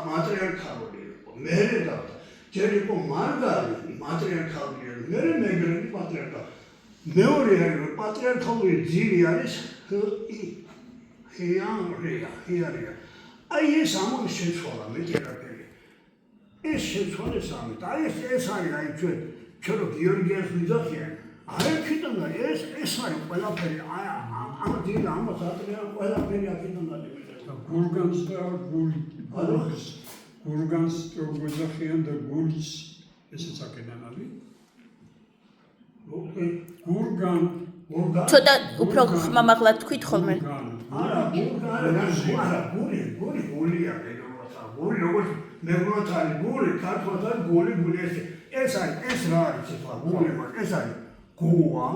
მატრიარქალური იყო. მერე გავდა. ჯერ იყო მარგარი მატრიარქალური, მერე მეგრელი პატრიარქა. მეორე არის პატრიარქალური ძირი არის ჰიარია. აი ეს ამან შეცვალა მეტი არაფერი. ეს შეცვალა სამით. აი ეს არის აი ჩვენ რო გიორგიას ვიძახიან. აი ქიტონა ეს არის ყველაფერი. აი ამ ძირი ამას ატრიარქა ყველაფერი აქედან დაიწყება. გურგანს და გურგანს ვიძახიან და გულს ესეც აქედან არის. გურგან ცოტა უფრო ხმამაღლა თქვით ხოლმე. არა, გულია მეგროთა. გული როგორც მეგროთა არის გული, ქართულთა გული ეს არის ეს რა არის ცოტა გული მაგ ეს არის გუა,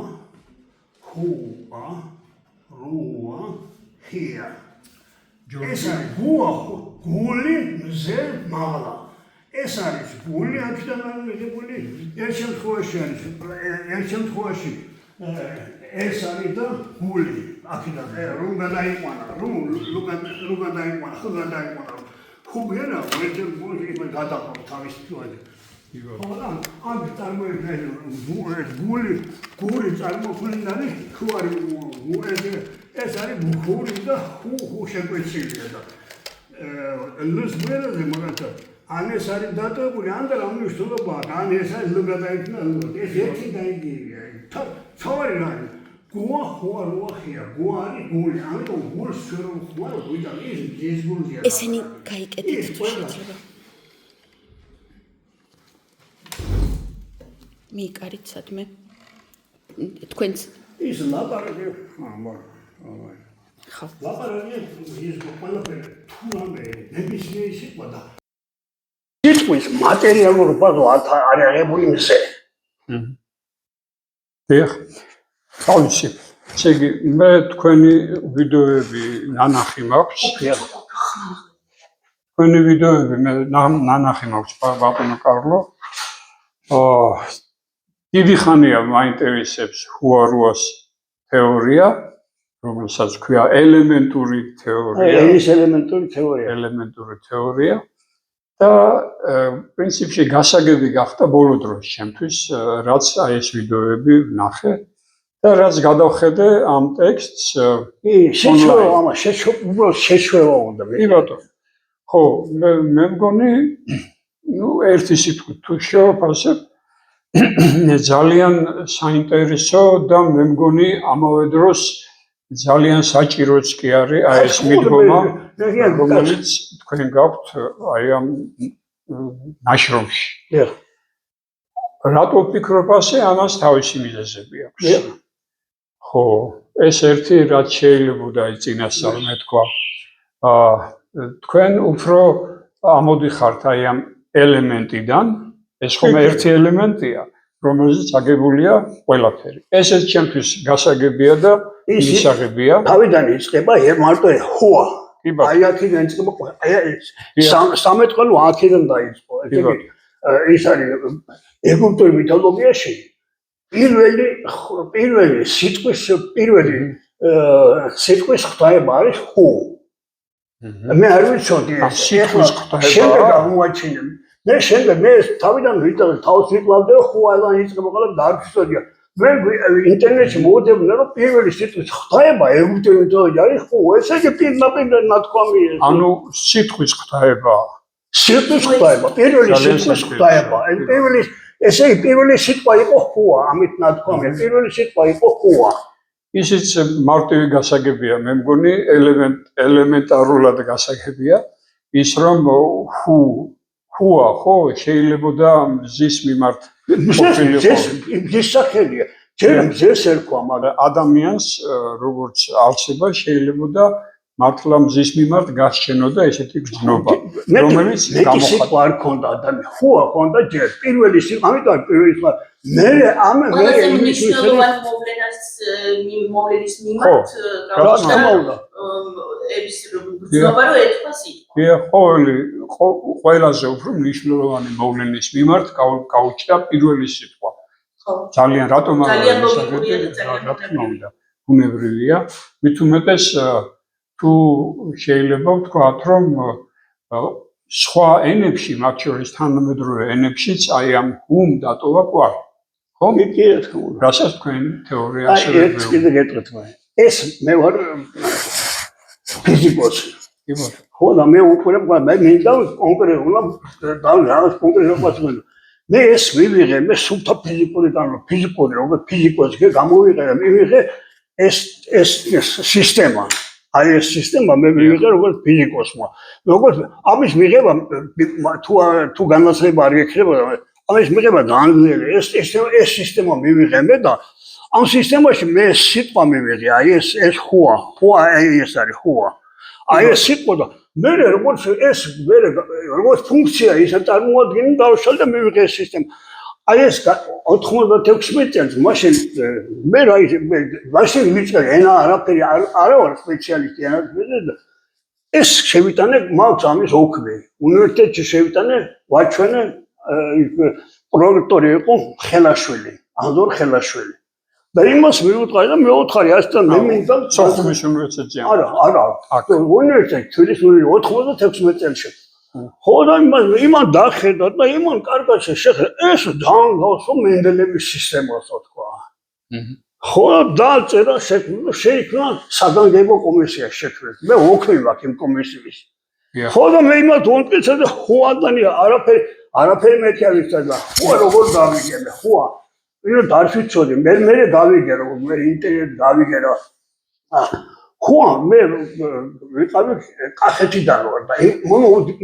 ხუა, რუა, ჰია. ეს არის გუა, გული, მზე, მაღლა. ეს არის გული, აქედან მიღებული ერთ შემთხვევაში ეს არის და გული აქედან რომ გადაიყვანა ხუბერა ვერჯერ გადაყო თავის თვალე ხო ამ წარმოებული გული წარმოქმნილი ხო არის ეს არის გული და ხუ შეკვეცილია და ლუს მერაზე მაგათა ან ეს არის დატოვებული ან და რა მნიშვნელობაა ან ეს არის ლუ გადაიქმნა ეს ერთი დაიგივია თავარი რა არის გუა ხუა რუა ხია გუა არის გული ამიტომ გულს რომ ხუა ვიდა ის გულზია ესენი გაიკეთეთ თუ შეიძლება მიიკარით სადმე თქვენც ის ლაპარაკი ხო ლაპარაკი ის ყველაფერი თუ რამე ნებისმიერი სიტყვა და სიტყვის მატერიალურ ბაზო არ აღებული მზე დიახ თავისი შეგი მე თქვენი ვიდეოები ნანახი მაქვს თქვენი ვიდეოები მე ნანახი მაქვს ბატონო კარლო დიდი ხანია მაინტერესებს ჰუარუას თეორია რომელსაც ქვია ელემენტური თეორია და პრინციპში გასაგები გახდა ბოლო დროს ჩემთვის რაც აი ეს ვიდეოები ვნახე და რაც გადავხედე ამ ტექსტს შეჩვევა უნდა კი ბატონო ხო მე მგონი ნუ ერთი სიტყვით თუ შევაფასებ ძალიან საინტერესო და მე მგონი ამავე დროს ძალიან საჭიროც კი არის აი ეს მიდგომა რომელიც თქვენ გაქვთ აი ამ ნაშრომში რატო ვფიქრობ ასე ამას თავისი მიზეზები აქვს ხო ეს ერთი რაც შეიძლება აი წინასწარმე თქვა თქვენ უფრო ამოდიხართ აი ამ ელემენტიდან ეს ხომ ერთი ელემენტია რომელზეც აგებულია ყველაფერი ესეც ჩემთვის გასაგებია და მისაღებია თავიდან იწყება მარტო ჰუა აი აქედან იწყება აი სამეთყელო აქედან დაიწყო ეს არის ეგვიპტურ მითოლოგიაში პირველი სიტყვის ღვთაება არის ჰუ მე არ ვიცოდი სიტყვის ღვთაება შემდეგ აღმოაჩინე მე თავიდან ვიტყვი თავს ვიკლავდი რომ ხუაიდან იწყება ყველა და არ ვიცოდია მე ინტერნეტში მოვუდებდი რომ პირველი სიტყვის ღვთაება ეგვიპტურ მითოლოგიაში არის ხუ ესე იგი პირდაპირ ნათქვამია ანუ სიტყვის ღვთაება პირველი სიტყვის ღვთაება ესე იგი პირველი სიტყვა იყო ხუა ამით ნათქვამია პირველი სიტყვა იყო ხუა ისიც მარტივი გასაგებია მე მგონი ელემენტარულად გასაგებია ის რომ ხუა ხო შეიძლება მზის მიმართ მზის სახელია ჯერ მზეს ერქვა მაგრამ ადამიანს როგორც არსება შეიძლება მართლა მზის მიმართ გასჩენოდა ესეთი გრძნობა რომელიც გამოხატა არ ქონდა ადამიანი ხუა ქონდა ჯერ პირველი ამიტომ პირველი მე მნიშვნელოვანი მოვლენის მიმართ გამოვიდა ეს გრძნობა რომ ეთქვა სიტყვა ყველაზე უფრო მნიშვნელოვანი მოვლენის მიმართ გაუჩნდა პირველი სიტყვა ძალიან რატომ რა თქმა უნდა ბუნებრივია მით უმეტეს თუ შეიძლება ვთქვათ რომ სხვა ენებში, მათ შორის თანამედროვე ენებშიც აი ამ ჰუმ დატოვა კვარ. ხო? კი, რა თქმა უნდა. რასაც თქვენ თეორია აი, ასევე ერთ კიდე გეტყვით მაგრამ. ეს მე ვარ ფიზიკოსი. კი ბატონო. ხო და მე უკვე მე მინდა კონკრეტულად და რაღაც კონკრეტულად ვთქვა. მე ეს მივიღე, მე სულთა ფიზიკური როგორც ფიზიკოსი გამოვიყენე, მივიღე ეს სისტემა. აი ეს სისტემა მე მივიღე როგორც ფიზიკოსმა. როგორც ამის მიღება თუ განსხვავება არ გექნება, ამის მიღება განვლილი. ეს სისტემა მივიღე მე და ამ სისტემაში მე სიტყვა მივიღე, აი ეს ხუა, ეს არის ხუა. აი ეს სიტყვა და მე როგორც ფუნქცია ისე წარმოადგენი დავშალ და მივიღე ეს სისტემა. აი ეს 96 წელს მაშინ მე მაშინ ვიწყე ენა არაფერი არ ვარ სპეციალისტი ენაზე. ეს შევიტანე მაქვს ამის ოქმე. უნივერსიტეტში შევიტანე ვაჩვენე პროექტორი იყო ხელაშვილი, ანდორ ხელაშვილი. და იმას მივუწყარი და მეუთხარი ასთან მე მინდა სოხუმის უნივერსიტეტია. არა. უნივერსიტეტი თბილისის 96 წელს. ხო და იმან დახედა და იმან კარგად შეხედა ეს დაანგავსო მენდელევის სისტემას თქვა. ხო დაწერა შეიქმნა საგანგებო კომისია შექმნეს. მე ოქმი ვაქვს იმ კომისიის. ხო და მე იმათ ვამტკიცე და ხუადანი არაფერი მეთქი არ ვიცოდა. ხუა როგორ დავიგებე ხუა ვინო დარჩვიცოდი მე გავიგე როგორ მე ინტერნეტ გავიგე რა ხუა მე ვიყავი კახეთიდან ვარ და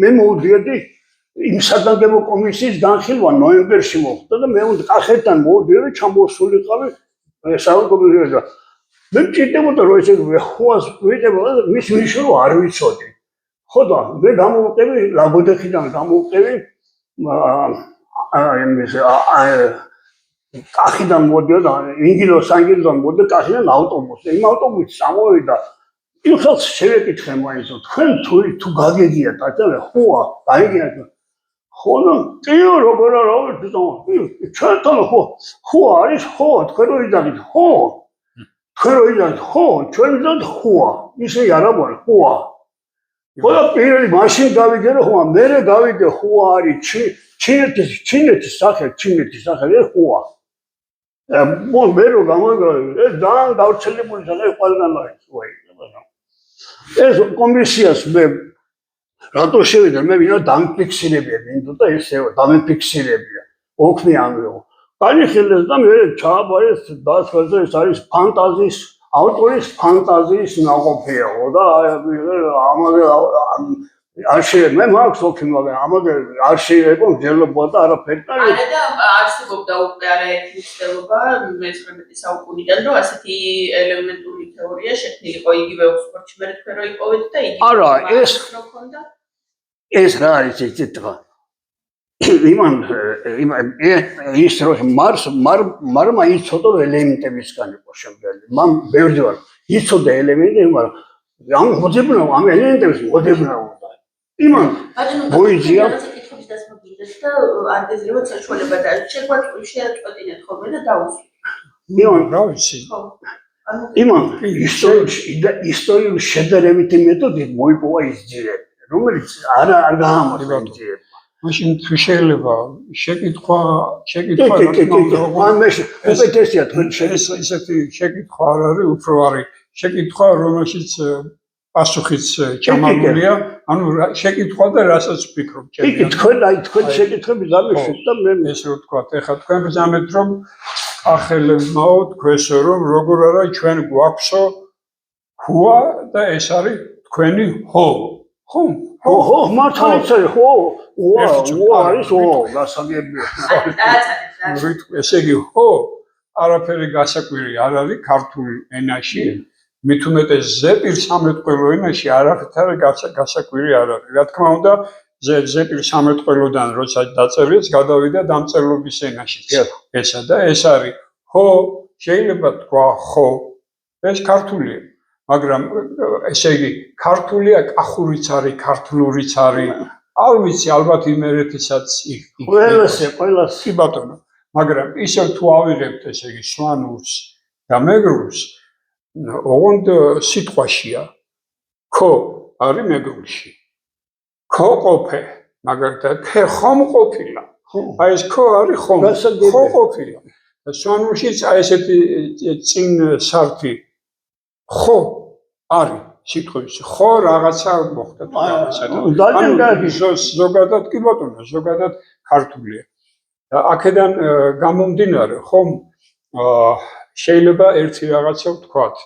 მე მოვიდიოდი იმ საგანგებო კომისიის განხილვა ნოემბერში მოხდა და მე კახეთიდან მოვიდიოდი ჩამოსულიყავი საავადმყოფოში მე მჭირდებოდა რომ ესე ხუას ვიტებოდა მის ნიშნულო არ ვიცოდი ხო და მე გამოვყევი ლაგოდეხიდან გამოვყევი კახიდან მოდიოდა ანგილოსან მოდიოდა კახიდან ავტობუსი იმ ავტობუსში წამოვიდა იმ ხელს შევეკითხე მაინც თქვენ თუ გაგეგიათ აკეთე ხუა გაიგიათ ხო და ტიო როგორ არა ჩვენთან ხუა არის ხო თქვენ რო იდაგით ხო თქვენ რო იდაგით ხო ჩვენ ვიდათ ხუა ისე არა მარ ხუა ხო და პირველი მაშინ გავიგე რომ ხუა მე გავიგე ხუა არის ჩინეთის სახე ხუა მე რო გამოგავი ეს ძალიან გავრცელებული სახე ყველგან არის ეს კომისიას მე რატო შევიდა მე ვინო დამფიქსირებია მინდოდა ესე დამფიქსირებია ოქმი ამიო განიხილეს და მე ჩააბარეს დასხელზე ეს არის ფანტაზიის ავტორის ფანტაზიის ნაყოფიაო და ამაზე არ შეიძლება მე მაქვს ოქმი მაგრამ ამაზე არ შეიძლება მძელობა და არაფერი არა და არსებობდა უკვე არაერთი მცდელობა მე-19 საუკუნიდან რომ ასეთი ელემენტური თეორია შექმნილიყო იგივე ოქსფორდში მე თქვენ რო იპოვეთ და იგივე არა ეს რა არის ეს წიტყვა იმან ის რომ მარმა იცოდა ელემენტებისგან იყო შემდგარი მან ბევრი ვარ იცოდა ელემენტები მაგრამ ამ მოძებნა ამ ელემენტების მოძებნა უნდა იმან მოიძია კითხვის დასმა გინდათ და ანგეზრებოდ საშუალება და შეგვაწყვეტინეთ ხოლმე და დაუსვით იმან რა ვიცი იმან ისტორიული შედარებითი მეთოდით მოიპოვა ის ძირები რომელიც არ გაამართლა ძირები მაშინ თუ შეიძლება შეკითხვა უპირატესია თქვენ ესეთი შეკითხვა არ არის უფრო არის შეკითხვა რომელშიც პასუხიც ჩამალულია ანუ შეკითხვა და რასაც ვფიქრობ კი თქვენ შეკითხები გამიშვით და მე ესე რომ თქვა ეხლა თქვენ ბრძანეთ რომ ახელებმაო თქვენსო რომ როგორ არა ჩვენ გვაქვსო ხუა და ეს არის თქვენი ხო ხო მართალია ხო არის გასაგებია ესე იგი ხო არაფერი გასაკვირი არ არის ქართულ ენაში მით უმეტეს ზეპირ სამეთყველო ენაში არაფერი გასაკვირი არ არის რა თქმა უნდა ზეპირ სამეთყველოდან როცა დაწერილს გადავიდა დამწერლობის ენაში ესა და ეს არის ხო შეიძლება თქვა ხო ეს ქართულია მაგრამ ესე იგი ქართულია კახურიც არის ქართლურიც არის არ ვიცი ალბათ იმერეთისაც ყველასი ბატონო მაგრამ ისევ თუ ავიღებთ ესე იგი სვანურს და მეგრულს ოღონდ სიტყვაშია ხო არის მეგრულში ხო ყოფე მაგალითად ხომ ყოფილა. აი ეს ხო არის ხომ. ხო ყოფილა. სვანურშიც აი ესეთი წინ სართი ხო არის სიტყვის ხო რაღაცა მოხდა ზოგადად კი ბატონო ზოგადად ქართულია და აქედან გამომდინარე ხომ შეიძლება ერთი რაღაცა ვთქვათ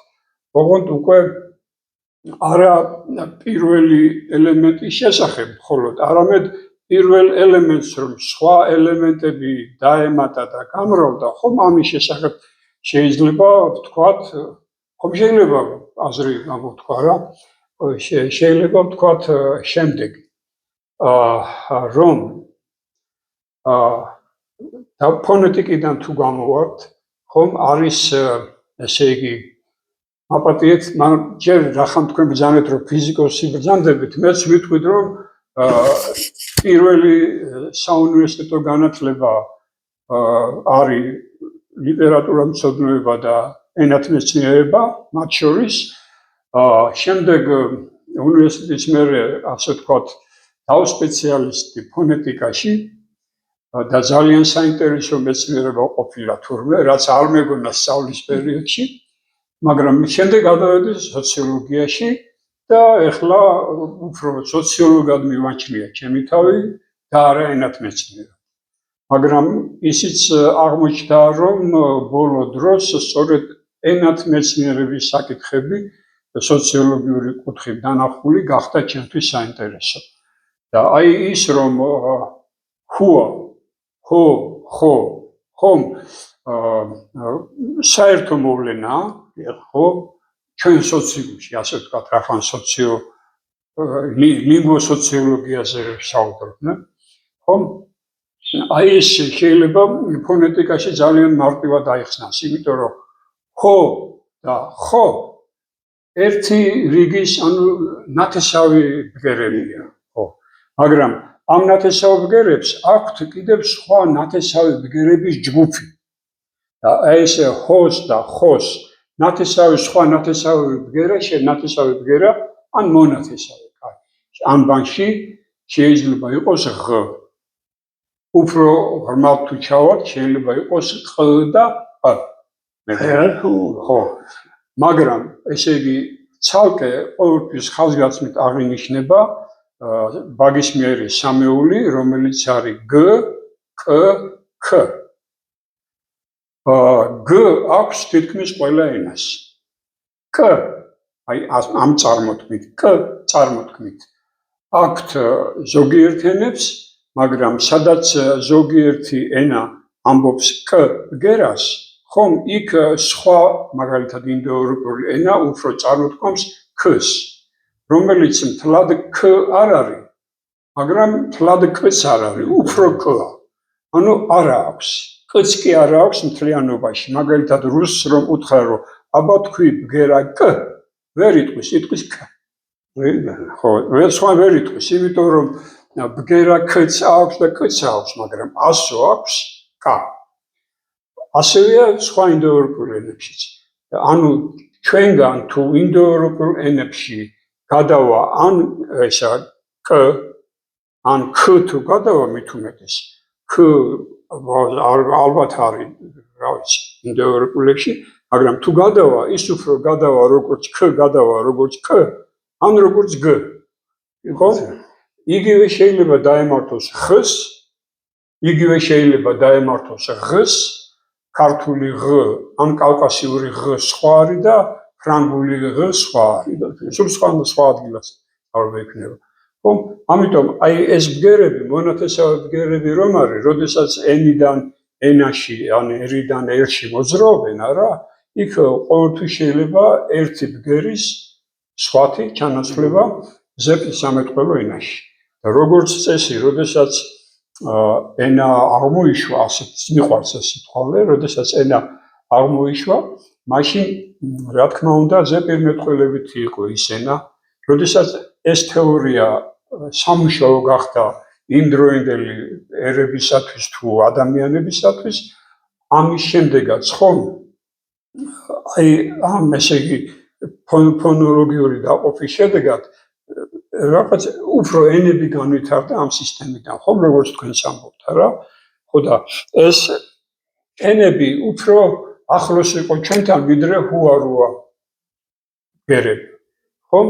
ოღონდ უკვე არა პირველი ელემენტის შესახებ მხოლოდ არამედ პირველ ელემენტს რომ სხვა ელემენტები დაემატა და გამრავლდა ხომ ამის შესახებ შეიძლება ვთქვათ ხომ შეიძლება აზრი გამოთქვა რა შეიძლება ვთქვათ შემდეგი რომ და ფონეტიკიდან თუ გამოვართ ხომ არის ესე იგი აპატიეთ მაგრამ ჯერ რახან თქვენ ბრძანეთ რომ ფიზიკოსი ბრძანდებით მეც ვიტყვით რომ პირველი საუნივერსიტეტო განათლება არის ლიტერატურა მცოდნეობა და ენათმეცნიერება მათ შორის შემდეგ უნივერსიტეტის მერე ასე ვთქვათ დავსპეციალისტი ფონეტიკაში და ძალიან საინტერესო მეცნიერება ყოფილა თურმე რაც არ მეგონა სწავლის პერიოდში მაგრამ შემდეგ გადავედი სოციოლოგიაში და ეხლა უფრო სოციოლოგად მივაჩნია ჩემი თავი და არა ენათმეცნიერად მაგრამ ისიც აღმოჩნდა რომ ბოლო დროს სწორედ ენათმეცნიერების საკითხები სოციოლოგიური კუთხით დანახული გახდა ჩემთვის საინტერესო და აი ის რომ ხუა ხო ხო ხომ საერთო მოვლენაა ხო ჩვენ სოციოლოგიაში ასე ვთქვათ რახან ლინგვოსოციოლოგიაზე ვსაუბრობ ხომ აი ეს შეიძლება ფონეტიკაში ძალიან მარტივად აიხსნას იმიტომ რომ ხო და ხო ერთი რიგის ანუ ნათესავი ბგერებია ხო მაგრამ ამ ნათესავ ბგერებს აქვთ კიდევ სხვა ნათესავი ბგერების ჯგუფი და აი ეს ხოს და ხოს ნათესავი სხვა ნათესავი ბგერა ან მონათესავი ამ ბანკში შეიძლება იყოს ღ უფრო ღრმად თუ ჩავართ შეიძლება იყოს ყ და ყ ხო მაგრამ ესე იგი ცალკე ყოველთვის ხაზგასმით აღინიშნება ბაგისმიერი სამეული რომელიც არის გ კ ქ გ აქვს თითქმის ყველა ენას კ აი ამ წარმოთქმით კ წარმოთქმით აქვთ ზოგიერთ ენებს მაგრამ სადაც ზოგიერთი ენა ამბობს კ ბგერას ხომ იქ სხვა მაგალითად ინდოევროპული ენა უფრო წარმოთქვამს ქს რომელიც მთლად ქ არ არის მაგრამ მთლად ქც არ არის უფრო ქა ანუ არა აქვს ქც კი არ აქვს მთლიანობაში მაგალითად რუსს რომ უთხრა რომ აბა თქვი ბგერა კ ვერ იტყვის იტყვის ქ ხო სხვა ვერ იტყვის იმიტომ რომ ბგერა ქც აქვს და ქც აქვს მაგრამ ასო აქვს კ ასევეა სხვა ინდოევროპულ ენებშიც ანუ ჩვენგან თუ ინდოევროპულ ენებში გადავა ან ესა კ ან ქ თუ გადავა მით უმეტეს ქ ალბათ არის რა ვიცი ინდოევროპულებში მაგრამ თუ გადავა ის უფრო გადავა როგორც ქ გადავა როგორც ქ ან როგორც გ ხო იგივე შეიძლება დაემართოს ხს იგივე შეიძლება დაემართოს ღს ქართული ღ ან კავკასიური ღ სხვა არის და ფრანგული ღ სხვა არის სულ სხვა ადგილას არ მექნება ხო ამიტომ აი ეს ბგერები მონათესავი ბგერები რომ არის როდესაც ენიდან ენაში ან ერიდან ერში მოძრაობენ არა იქ ყოველთვის შეიძლება ერთი ბგერის სხვათი ჩანაცვლება ზეპის სამეთყველო ენაში და როგორც წესი როდესაც ენა აღმოიშვა ასეთ მიყვარს ეს სიტყვა როდესაც ენა აღმოიშვა მაშინ რა თქმა უნდა ზეპირმეტყველებითი იყო ის ენა როდესაც ეს თეორია სამუშაო გახდა იმდროინდელი ერებისათვის თუ ადამიანებისათვის ამის შემდეგაც ხომ აი ამ ესე იგი ფონოლოგიური დაყოფის შედეგად რაღაც უფრო ენები განვითარდა ამ სისტემიდან, ხომ როგორც თქვენ ამბობთ რა. ხო და ეს ენები უფრო ახლოს იყო ჩვენთან ვიდრე ჰუარუა გერები. ხომ?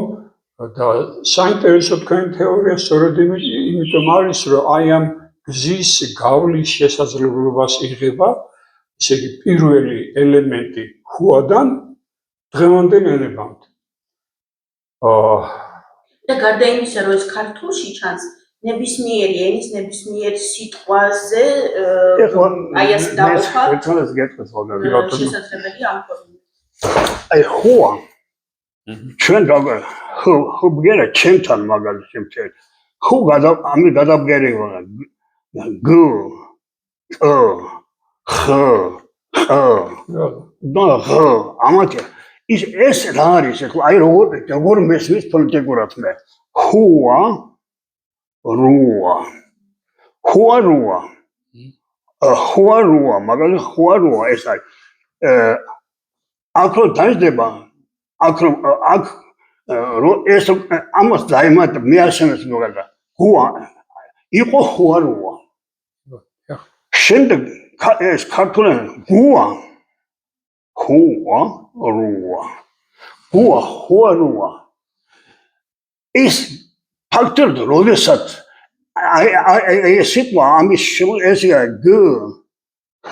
და საინტერესო თქვენი თეორია სწორედ იმიტომ არის, რომ აი ამ გზის გავლის შესაძლებლობას იღება, ესე იგი პირველი ელემენტი ჰუადან დღევანდელ ენებამდე. და გარდა იმისა, რომ ეს ქართულში ჩანს, ნებისმიერი ენის ნებისმიერ სიტყვაზე აი ეს დაყოფა ერთმანეთს გეტყვის ხოლმე. შესაძლებელია ამ ფორმით. აი ხუა ჩვენ ხო ბგერა ჩემთან მაგალითად ჩემ ხო ამი გადაბგერიო გ ხ და ხ ამათი ეს რა არის ხო აი როგორ მესმის პოლიტიკურად მე ხუა ხუარუა მაგალითად ხუარუა ეს არის აქ რო დაждდება აქ ეს ამას დაიმატ მე ასენს მოგადა ხუა იყო ხუარუა შემდეგ ეს ქართულად ხუარუა ის ფაქტობრივად როდესაც აი ეს სიტყვა ამის ესია გ ხ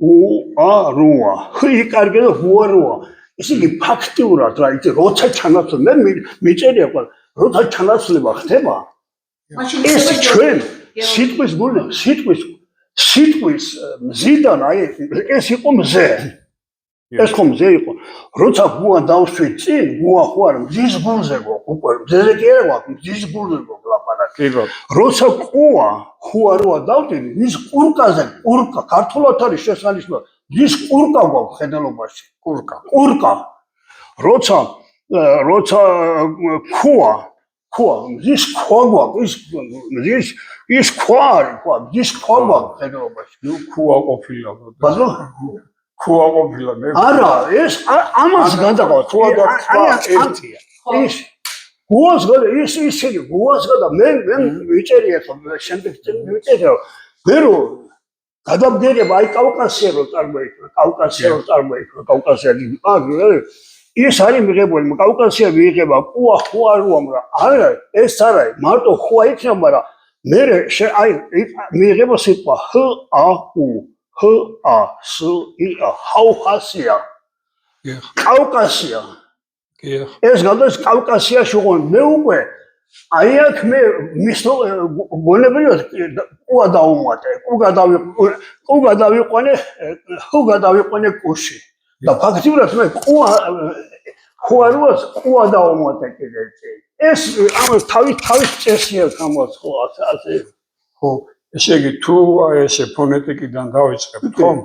უარუა ხი კარგია უარუა ისე იგი ფაქტიურად რა იცი როცა ჩანაცვლება მე მიწერია ყველა როცა ჩანაცვლება ხდება ეს ჩვენ სიტყვის მზიდან აი ეს იყო მზე ეს ხომ მზე იყო როცა გუა დავშვით წინ გუა ხო არ მზის გულზე უკვე მზეზე კი არა მზის გულზე ლაპარაკი როცა ხუარუა დავდივი ის ყურკაზე ყურკა ქართულად არის შესანიშნავი ის ყურკა გვაქვს ხედელობაში ყურკა როცა ქუა ის ქვა გვაქვს ის ქვა არის ქვა ის ქვა გვაქვს ხედელობაში ნუ ქუა ყოფილა ბაზო ქუა ყოფილა მე არა ეს ამას გადაყვა ქუა და ქვა ერთია ის გუას გადა ის გუას გადა მე ვიწერია ხო შემდეგ ვიწერია მე რო გადაბგერება აი კავკასიარო წარმოიქვა ის არის მიღებული კავკასია მიიღება ყუა ხუარუამ რა არა ეს არა მარტო ხუა იქნება მაგრამ მე აი მიიღება სიტყვა ხაუხასია კავკასია ეს გადას კავკასიაში ყო მე უკვე აი აქ მე მისო გონებრივად ყუა დაუმატე ყუ გადავიყვანე ყუში და ფაქტიურად მე ხუარუას ყუა დაუმატე კიდე ეს ამას თავის წესია გამოცხო ასე ხო ესე იგი თუ ესე ფონეტიკიდან დავიწყებთ ხომ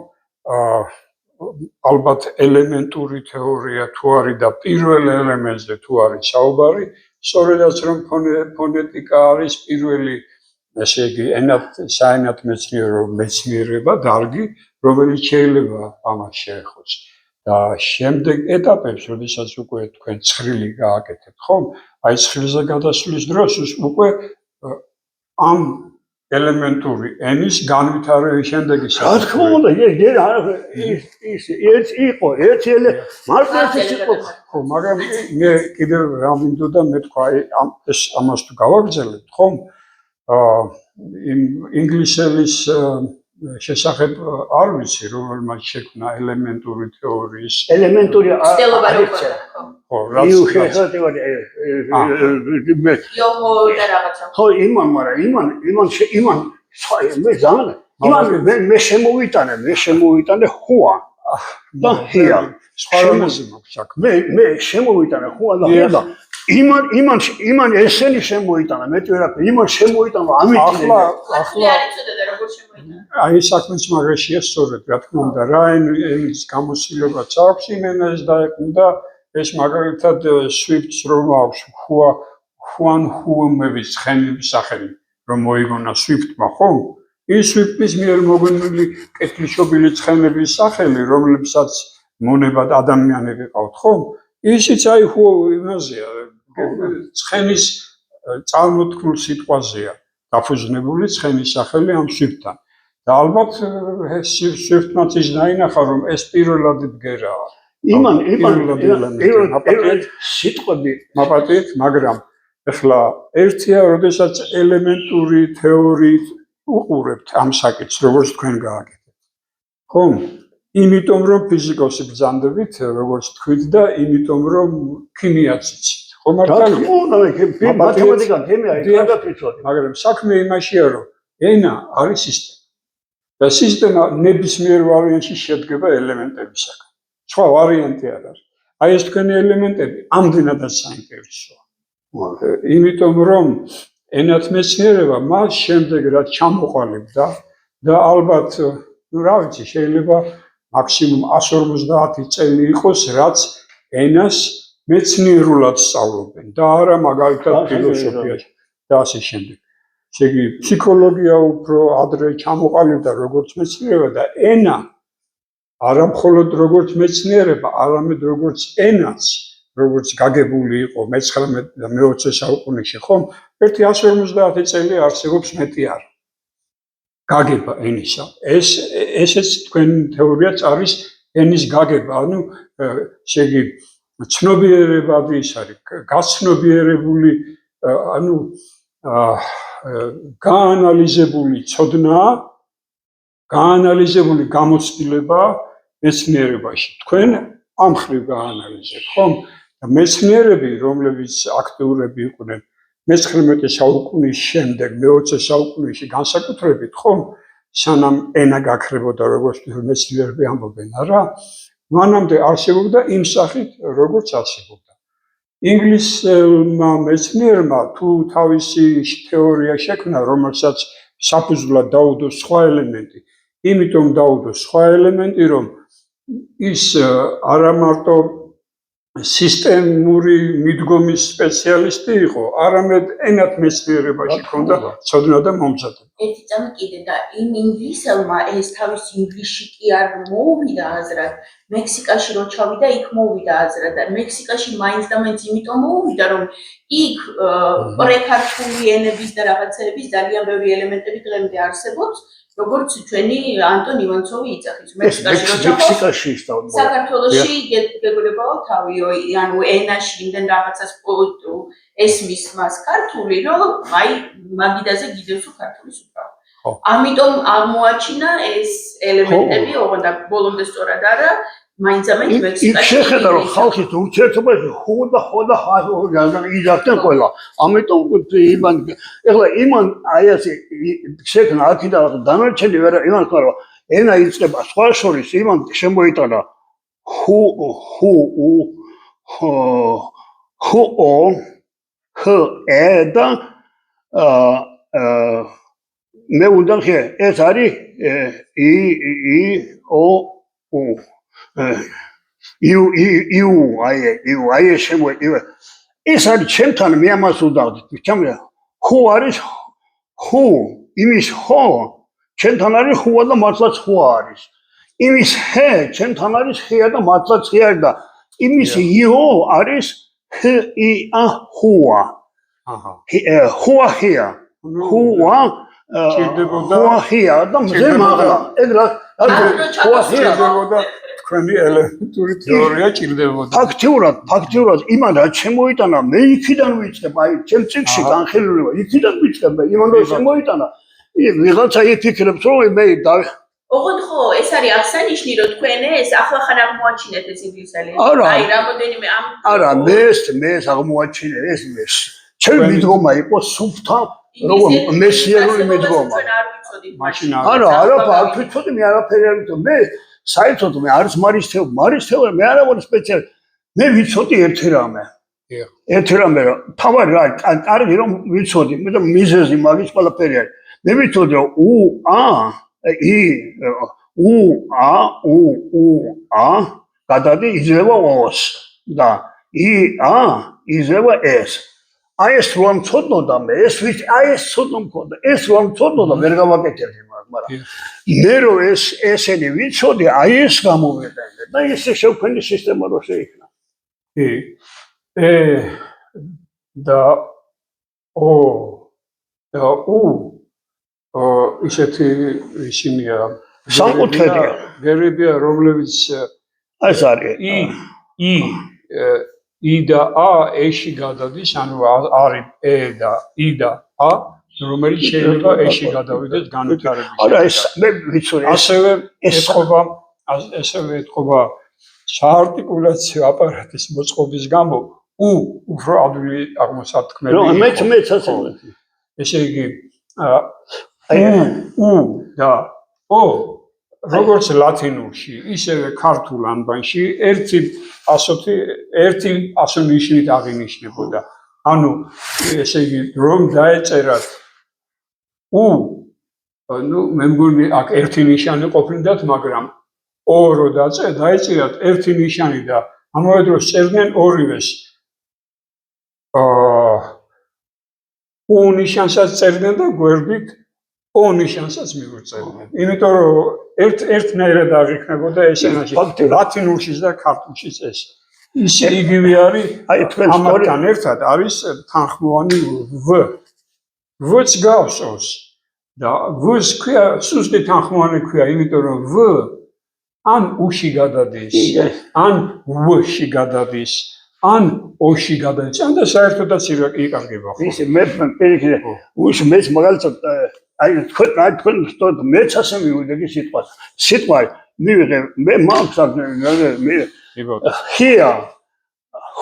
ალბათ ელემენტური თეორია თუ არის და პირველ ელემენტზე თუ არის საუბარი სწორედაც რომ ფონეტიკა არის პირველი ესე იგი საენათ მეცნიერება დარგი რომელიც შეიძლება ამას შეეხოს და შემდეგ ეტაპებს როდესაც უკვე თქვენ ცხრილი გააკეთებთ ხომ აი ცხრილზე გადასვლის დროს უკვე ამ ელემენტური ენის განვითარების შემდეგი რა თქმა უნდა ის იყო ერთი მარტო იყო ხო მაგრამ მე კიდევ რა მინდოდა მე თქვა ეს ამას თუ გავაგრძელებთ ხომ იმ ინგლისელის შესახებ არ ვიცი რომელმაც შექმნა ელემენტური თეორიის ელემენტური ხო იმან მე შემოვიტანე ხუა და ჰია სხვა რამოზე მაქვს საქმე მე შემოვიტანე ხუა და ჰია და იმან ესენი შემოიტანა მეტი ვერაფერი იმან შემოიტანა ამით ახლა არ იცოდეთ როგორ შემოიტანა აი საქმეც მაგაშია სწორედ რა თქმა უნდა რა ენის გამოცდილებაც აქვს იმენას დაეკუნდა ეს მაგალითად სვიფტს რომ აქვს ხუანჰუუმების ცხენების სახელი რომ მოიგონა სვიფტმა ხომ ის სვიფტის მიერ მოგონილი კეთილშობილი ცხენების სახელი რომლებსაც მონებად ადამიანები ყავთ ხომ ისიც აი იმაზეა ცხენის წარმოთქმულ სიტყვაზეა დაფუძნებული ცხენის სახელი ამ სვიფთან. და ალბათ სვიფტმაც ის დაინახა, რომ ეს პირველად ბგერაა. იმან სიტყვები მაპატიეთ, მაგრამ ეხლა ერთია, როდესაც ელემენტური თეორიით უყურებთ ამ საკითხს, როგორც თქვენ გააკეთეთ. ხომ? იმიტომ რომ ფიზიკოსი ბრძანდებით, როგორც თქვით და იმიტომ რომ ქიმიაც იცით. ხო მართალია? მათემატიკა, ქიმია, კარგად ვიცოდი. მაგრამ საქმე იმაშია, რომ ენა არის სისტემა. და სისტემა ნებისმიერ ვარიანტში შედგება ელემენტებისაგან. სხვა ვარიანტი არ არის. აი ეს თქვენი ელემენტები ამდენადაც საინტერესოა. იმიტომ რომ ენათმეცნიერება მას შემდეგ რაც ჩამოყალიბდა და ალბათ რა ვიცი შეიძლება მაქსიმუმ 150 წელი იყოს რაც ენას მეცნიერულად სწავლობენ და არა მაგალითად ფილოსოფიაში და ასე შემდეგ. ესე იგი ფსიქოლოგია უფრო ადრე ჩამოყალიბდა როგორც მეცნიერება და ენა არა მხოლოდ როგორც მეცნიერება, არამედ როგორც ენაც, როგორც გაგებული იყო მე-19 და მე-20 საუკუნეში, ხომ? ერთი 150 წელი არსებობს მეტი არა. გაგება ენისა. ესეც თქვენ თეორიაც არის ენის გაგება, ანუ ესე იგი ცნობიერებადი ის არის, გაცნობიერებული, ანუ გაანალიზებული ცოდნა, გაანალიზებული გამოცდილება მეცნიერებაში. თქვენ ამ ხრივ გაანალიზებთ, ხომ? და მეცნიერები, რომლებიც აქტიურები იყვნენ მე-19 საუკუნის შემდეგ, მე-20 საუკუნეში განსაკუთრებით, ხომ? სანამ ენა გაქრებოდა, როგორც მეცნიერები ამბობენ, არა? მანამდე არსებობდა იმ სახით, როგორც არსებობდა. ინგლისელმა მეცნიერმა თუ თავისი თეორია შექმნა, რომელსაც საფუძვლად დაუდო სხვა ელემენტი, იმიტომ დაუდო სხვა ელემენტი, რომ ის არა მარტო სისტემური მიდგომის სპეციალისტი იყო, არამედ ენათმეცნიერებაში ჰქონდა ცოდნა და მომზადება. ერთი წამი კიდე და იმ ინგლისელმა ეს თავის ინგლისში კი არ მოუვიდა აზრად, მექსიკაში რო ჩავიდა, იქ მოუვიდა აზრად და მექსიკაში მაინც და მაინც იმიტომ მოუვიდა, რომ იქ პრექართული ენების და რაღაცეების ძალიან ბევრი ელემენტები დღემდე არსებობს, როგორც ჩვენი ანტონ ივანცოვი იცახის. მექსიკაში ისწავლე. საქართველოში გეგოლებაო თავიო, ანუ ენაში იმდენ რაღაცას ესმის მას ქართული, რომ აი მაგიდაზე გიდევს ქართულის უბრალოდ. ამიტომ აღმოაჩინა ეს ელემენტები, ოღონდ და ბოლომდე სწორად არა, მაინც მექსიკაში. იქ შეხედა რომ ხალხის ურთიერთობაში ხოდა იძახდნენ ყველა. ამიტომ ეხლა იმან აი ასე შექმნა აქედან დანარჩენი ვერ იმან თქვა რომ ენა იწყება სხვა შორის იმან შემოიტანა და მე უნდა ხე ეს არის აი შემოიტანა ეს არის ჩემთან მე ამას უდავდით ჩემი ხუ არის ხუ იმის ხო ჩემთან არის ხუა და მართლაც ხუა არის იმის ჰე ჩემთან არის ხეა და მართლაც ხე არის და იმის იო არის ჰია ხუა ხუა ხეა ხუა ხუა ხეა და მე მაგლა ეგ რა ხუა ხეა თქვენი ელემენტური თეორია ჭირდებოდა. ფაქტიურად იმან რაც შემოიტანა, მე იქიდან ვიწყებ, აი ჩემ წიგნში განხილულება, იქიდან ვიწყებ, იმან რომ შემოიტანა, ვიღაცა იფიქრებს, რომ მე ოღონდ ხო, ეს არის აღსანიშნი, რომ თქვენ ეს ახლახან აღმოაჩინეთ ეს ინგლისელი. აი, რამოდენიმე ამ არა, მე ეს აღმოაჩინე, ეს ჩემი მიდგომა იყო სუფთა, როგორ მესიერული მიდგომა. მაშინ არა, არ ვიცოდი, მე არაფერი არ ვიცოდი. მე საერთოდ მე არის მარის თეორია, მე არა ვარ სპეციალისტი. მე ვიცოდი ერთი რამე, რომ თავარი რა, კარგი რომ ვიცოდი, მე და მიზეზი მაგის ყველაფერი არის. მე ვიცოდი რომ გადადი იძლევა ოს და იძლევა ეს. აი ეს რო ამცოდნოდა მე, ეს ცოდნა მქონდა, ეს რო ამცოდნოდა ვერ გავაკეთებდი მაგრამ მე რომ ესენი ვიცოდი, აი ეს გამოვიდა და ესე შევქმნი სისტემა რო შეიქმნა. და O და U ისეთი ისინია სამკუთხედია. გერებია რომლებიც ეს არის I და A E-ში გადადის, ანუ არის E და I და A, რომელიც შეიძლება E-ში გადავიდეს განვითარების. არა ეს მე ვიცოდი ასევე ეთყობა საარტიკულაციო აპარატის მოწყობის გამო U უფრო ადვილი აღმოსათქმელი. მეც ასე. ესე იგი U და O როგორც ლათინურში, ისევე ქართულ ანბანში ერთი ასონიშნით აღინიშნებოდა. ანუ ესე იგი რომ დაეწერათ U, ну მე მგონი აქ ერთი ნიშანი ყოფნიდათ, მაგრამ O რო დაეწერათ ერთი ნიშანი და ამავე დროს წერდნენ ორივეს. U ნიშანსაც წერდნენ და გვერდით O ნიშანსაც მიუწერდნენ. იმიტომ რომ ერთნაირად აღიქმნებოდა ესენაში. ლათინურშიც და ქართულშიც ეს. ისე იგივე არის, ამათთან ერთად არის თანხმოვანი V. V-ც გავსოს და V-ს ქვია, სუსტი თანხმოვანი ქვია, იმიტომ რომ V ან U-ში გადადის, ან V-ში გადადის, ან O-ში გადადის, ან და საერთოდაც იკარგება. ისე მე პირიქით უშ მეც მაგალითად აი თქვენ ვსწორად მეც ასე მივიდე კი სიტყვა მივიღე მე მაქვს აქ მე here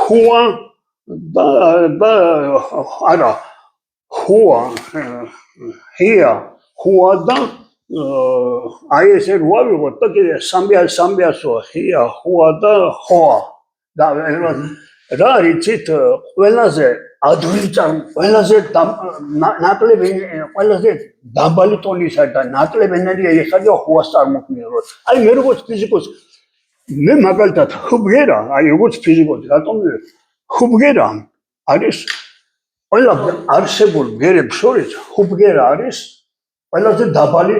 hua და არა hua here hua და აი ესე რო ავიღოთ და კიდე სამიასო here hua და hoa და რა რიცით ყველაზე ადვილი ყველაზე ნაკლები ყველაზე დაბალი ტონისა და ნაკლები ენერგია ეხება ხუას წარმოქმნილად. აი მე როგორც ფიზიკოსი მე მაგალითად ხუბგერა, აი როგორც ფიზიკოსი რატომ ხუბგერა არის ყველა არსებულ ბგერებს შორის ხუბგერა არის ყველაზე დაბალი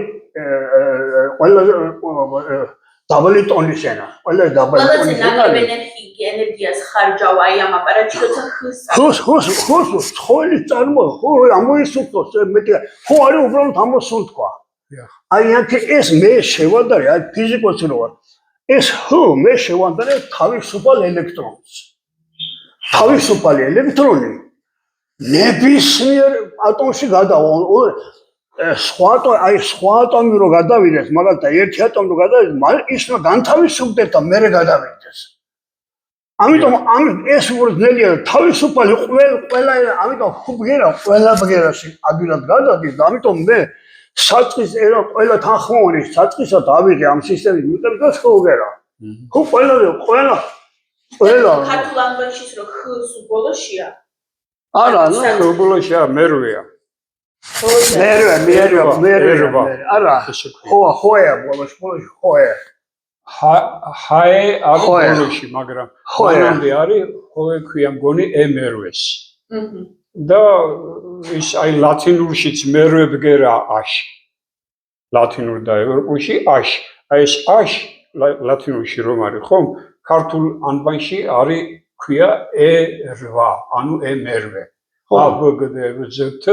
დაბალი ტონის ენა. ყველა დაბალი ტონის ენა. ენერგიას ხარჯავ აი ამ აპარატში როცა ხოს ხოლის ამოისუფლოს მეტი ხო არის უბრალოდ ამოსუნთქვა. აი აქ ეს მე შევადარე აი ფიზიკოსი რო ვარ ეს მე შევადარე თავისუფალ ელექტრონს. თავისუფალი ელექტრონი ნებისმიერ ატომში გადავა სხვა ატომი რო გადავიდეს მაგალითად ერთი ატომი რო გადავიდეს ის რომ განთავისუფლდეს და მერე გადავიდეს. ამიტომ ეს უბრალოდია თავისუფალი ყველა ამიტომ ხუბგერა ყველა ბგერაში ადვილად გადადის და ამიტომ მე საწყის ერა ყველა თანხმოვანი საწყისად ავიღე ამ სისტემის მეტად ხუბგერა. ხო ყველა ქართულ ანბანში რო ხს ბოლოშია. არა, ნუ ბოლოშია მერვეა. მერვე. არა. ხოია ბოლოში ხოია. ჰაე არის ბოლოში, მაგრამ ხოემდე არის ხოე ქვია მგონი ემერვეს. და ის აი ლათინურშიც მერვე ბგერა აში. ლათინურ და ევროპულში აში. აი ეს აში ლათინურში რომ არის ხომ? ქართულ ანბანში არის ქვია E8, ანუ ემერვე. ა ბ გ დ ზ თ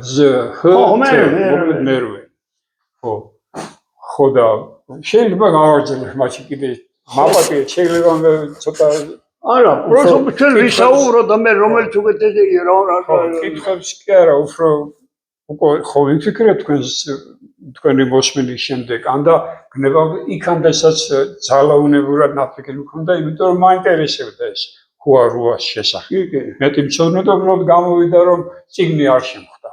ზ ჰ მერვე. ხო და შეიძლება გავარძელოთ მაშინ კიდე მაპატია შეიძლება მე ცოტა არა პროფესორ ვისაუბრო და მე რომელიც უკეთესია რა კითხებს კი არა უფრო უკვე ხო ვიფიქრეთ თქვენი მოსმენის შემდეგ ანდა გნება იქამდესაც ძალაუნებურად ნაფიქრი მქონდა იმიტომ რომ მაინტერესებდა ეს ხუარუას შესახებ მეტი მცოდნე და უბრალოდ გამოვიდა რომ წიგნი არ შემხვდა